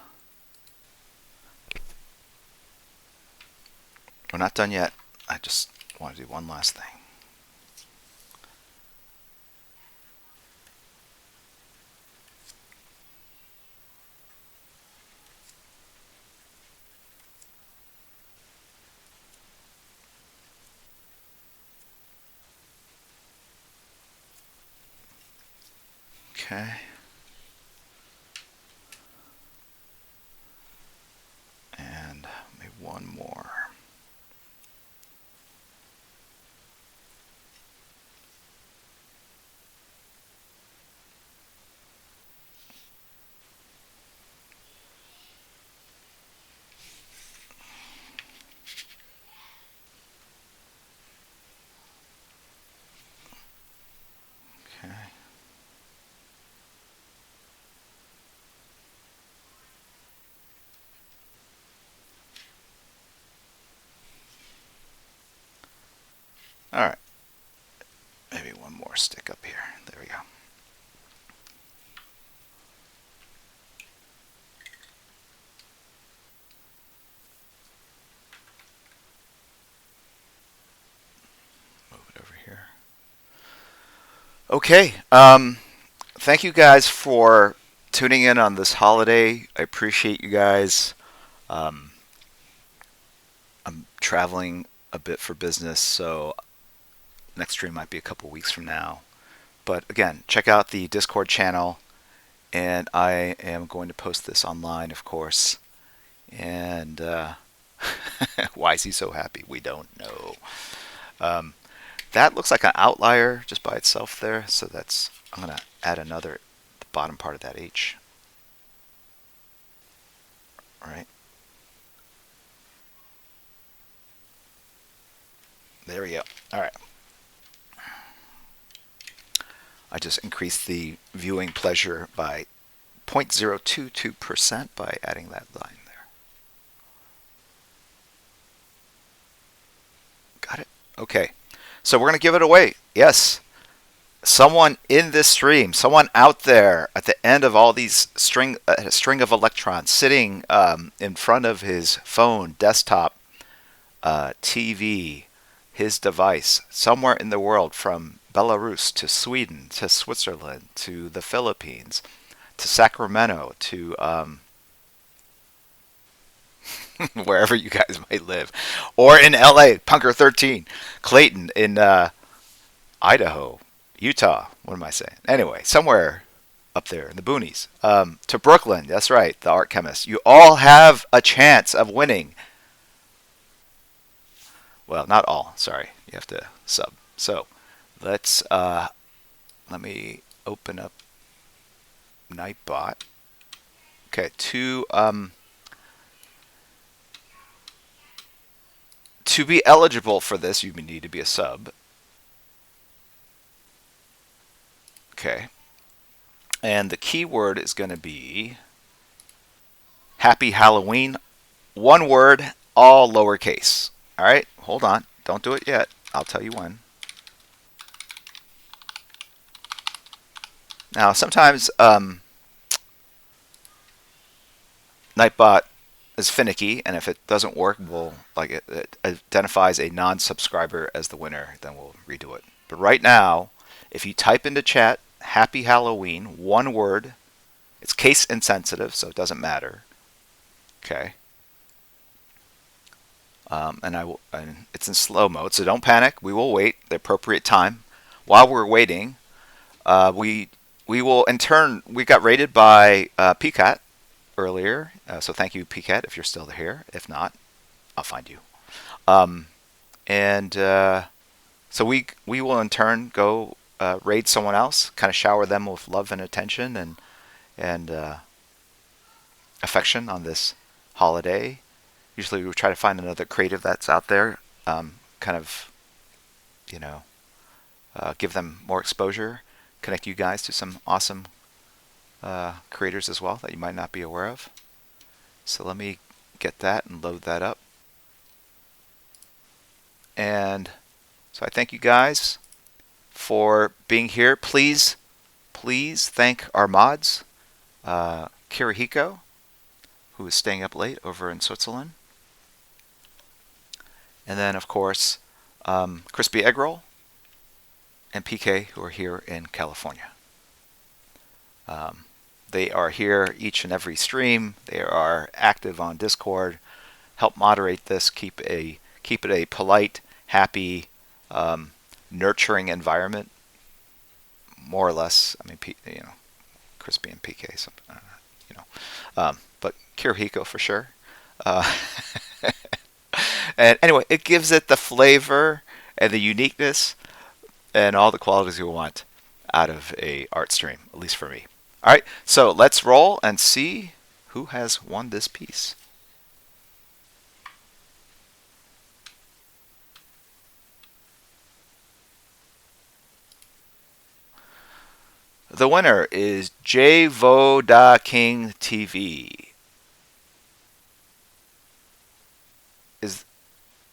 not done yet. I just want to do one last thing. Okay. And maybe one more. Okay. All right. Maybe one more stick up here. There we go. Move it over here. Okay. Thank you guys for tuning in on this holiday. I appreciate you guys. I'm traveling a bit for business, so next stream might be a couple weeks from now. But again, check out the Discord channel, and I am going to post this online, of course. And why is he so happy? We don't know. That looks like an outlier just by itself there, so that's, I'm going to add another, the bottom part of that H. All right. There we go. All right. I just increased the viewing pleasure by 0.022% by adding that line there. Got it? Okay. So we're going to give it away. Yes. Someone in this stream, someone out there at the end of all these string of electrons sitting in front of his phone, desktop, TV, his device, somewhere in the world, from Belarus to Sweden to Switzerland to the Philippines to Sacramento to wherever you guys might live, or in LA, Punker 13, Clayton in Idaho, Utah. What am I saying? Anyway, somewhere up there in the boonies, to Brooklyn. That's right, the art chemist. You all have a chance of winning. Well, not all. Sorry, you have to sub. So let's let me open up Nightbot. Okay, to be eligible for this, you need to be a sub. Okay. And the keyword is going to be Happy Halloween. One word, all lowercase. All right, hold on. Don't do it yet. I'll tell you when. Now, sometimes Nightbot is finicky, and if it doesn't work, it identifies a non-subscriber as the winner, then we'll redo it. But right now, if you type into chat Happy Halloween, one word, it's case insensitive, so it doesn't matter. Okay. And it's in slow mode, so don't panic. We will wait the appropriate time. While we're waiting, we will in turn. We got rated by PCAT earlier, so thank you, PCAT, if you're still here. If not, I'll find you. So we will in turn go raid someone else, kind of shower them with love and attention and affection on this holiday. Usually we try to find another creative that's out there, kind of, give them more exposure, connect you guys to some awesome creators as well that you might not be aware of. So let me get that and load that up. And so I thank you guys for being here. Please thank our mods, Kirihiko, who is staying up late over in Switzerland. And then, of course, Crispy Egg Roll and PK, who are here in California. They are here each and every stream. They are active on Discord. Help moderate this. Keep it a polite, happy, nurturing environment. More or less. I mean, Crispy and PK. So, but Kirihiko for sure. And anyway, it gives it the flavor and the uniqueness and all the qualities you want out of a art stream, at least for me. All right, so let's roll and see who has won this piece. The winner is J Voda King TV.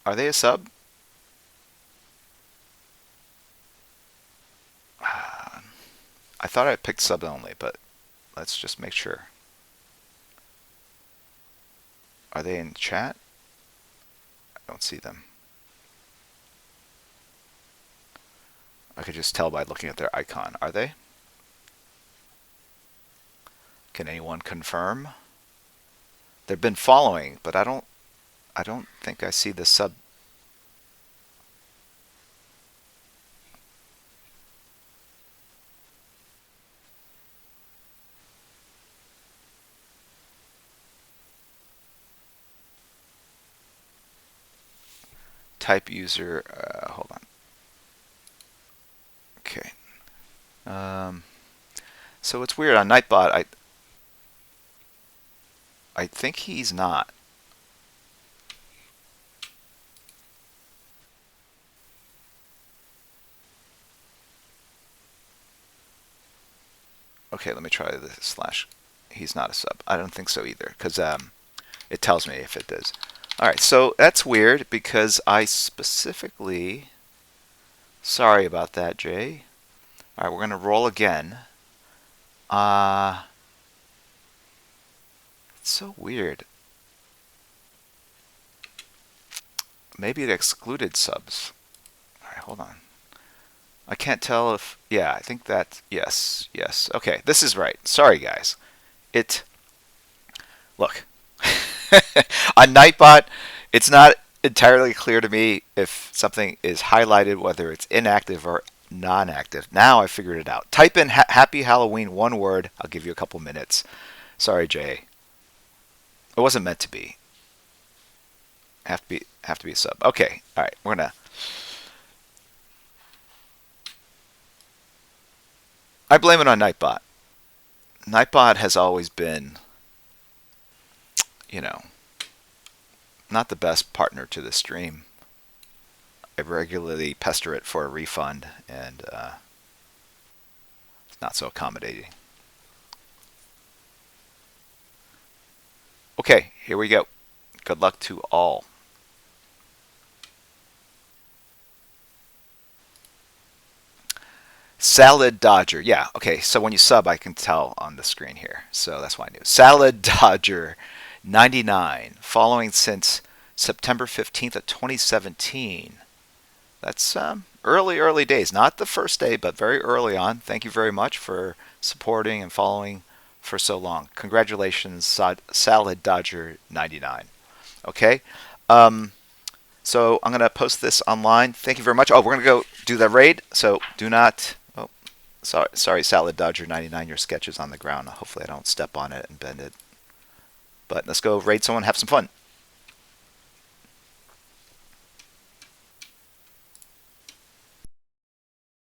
Are they a sub? I thought I picked sub only, but let's just make sure. Are they in chat? I don't see them. I could just tell by looking at their icon. Are they? Can anyone confirm? They've been following, but I don't think I see the sub. Type user, hold on. Okay. So it's weird on Nightbot. I think he's not. Okay, let me try the slash. He's not a sub. I don't think so either, because it tells me if it is. All right, so that's weird because I specifically. Sorry about that, Jay. All right, we're going to roll again. It's so weird. Maybe it excluded subs. All right, hold on. I can't tell if, yeah, I think that, yes. Okay, this is right. Sorry, guys. Look, on Nightbot, it's not entirely clear to me if something is highlighted, whether it's inactive or non-active. Now I figured it out. Type in Happy Halloween, one word. I'll give you a couple minutes. Sorry, Jay. It wasn't meant to be. Have to be a sub. Okay, all right. We're gonna. I blame it on Nightbot. Nightbot has always been, not the best partner to the stream. I regularly pester it for a refund, and it's not so accommodating. Okay, here we go. Good luck to all. Salad Dodger. Yeah, okay, so when you sub, I can tell on the screen here. So that's why I knew. Salad Dodger 99, following since September 15th of 2017. That's early days. Not the first day, but very early on. Thank you very much for supporting and following for so long. Congratulations, Salad Dodger 99. Okay. So I'm going to post this online. Thank you very much. Oh, we're going to go do the raid. So do not. Oh, sorry, Salad Dodger 99. Your sketch is on the ground. Hopefully I don't step on it and bend it. But let's go raid someone. Have some fun.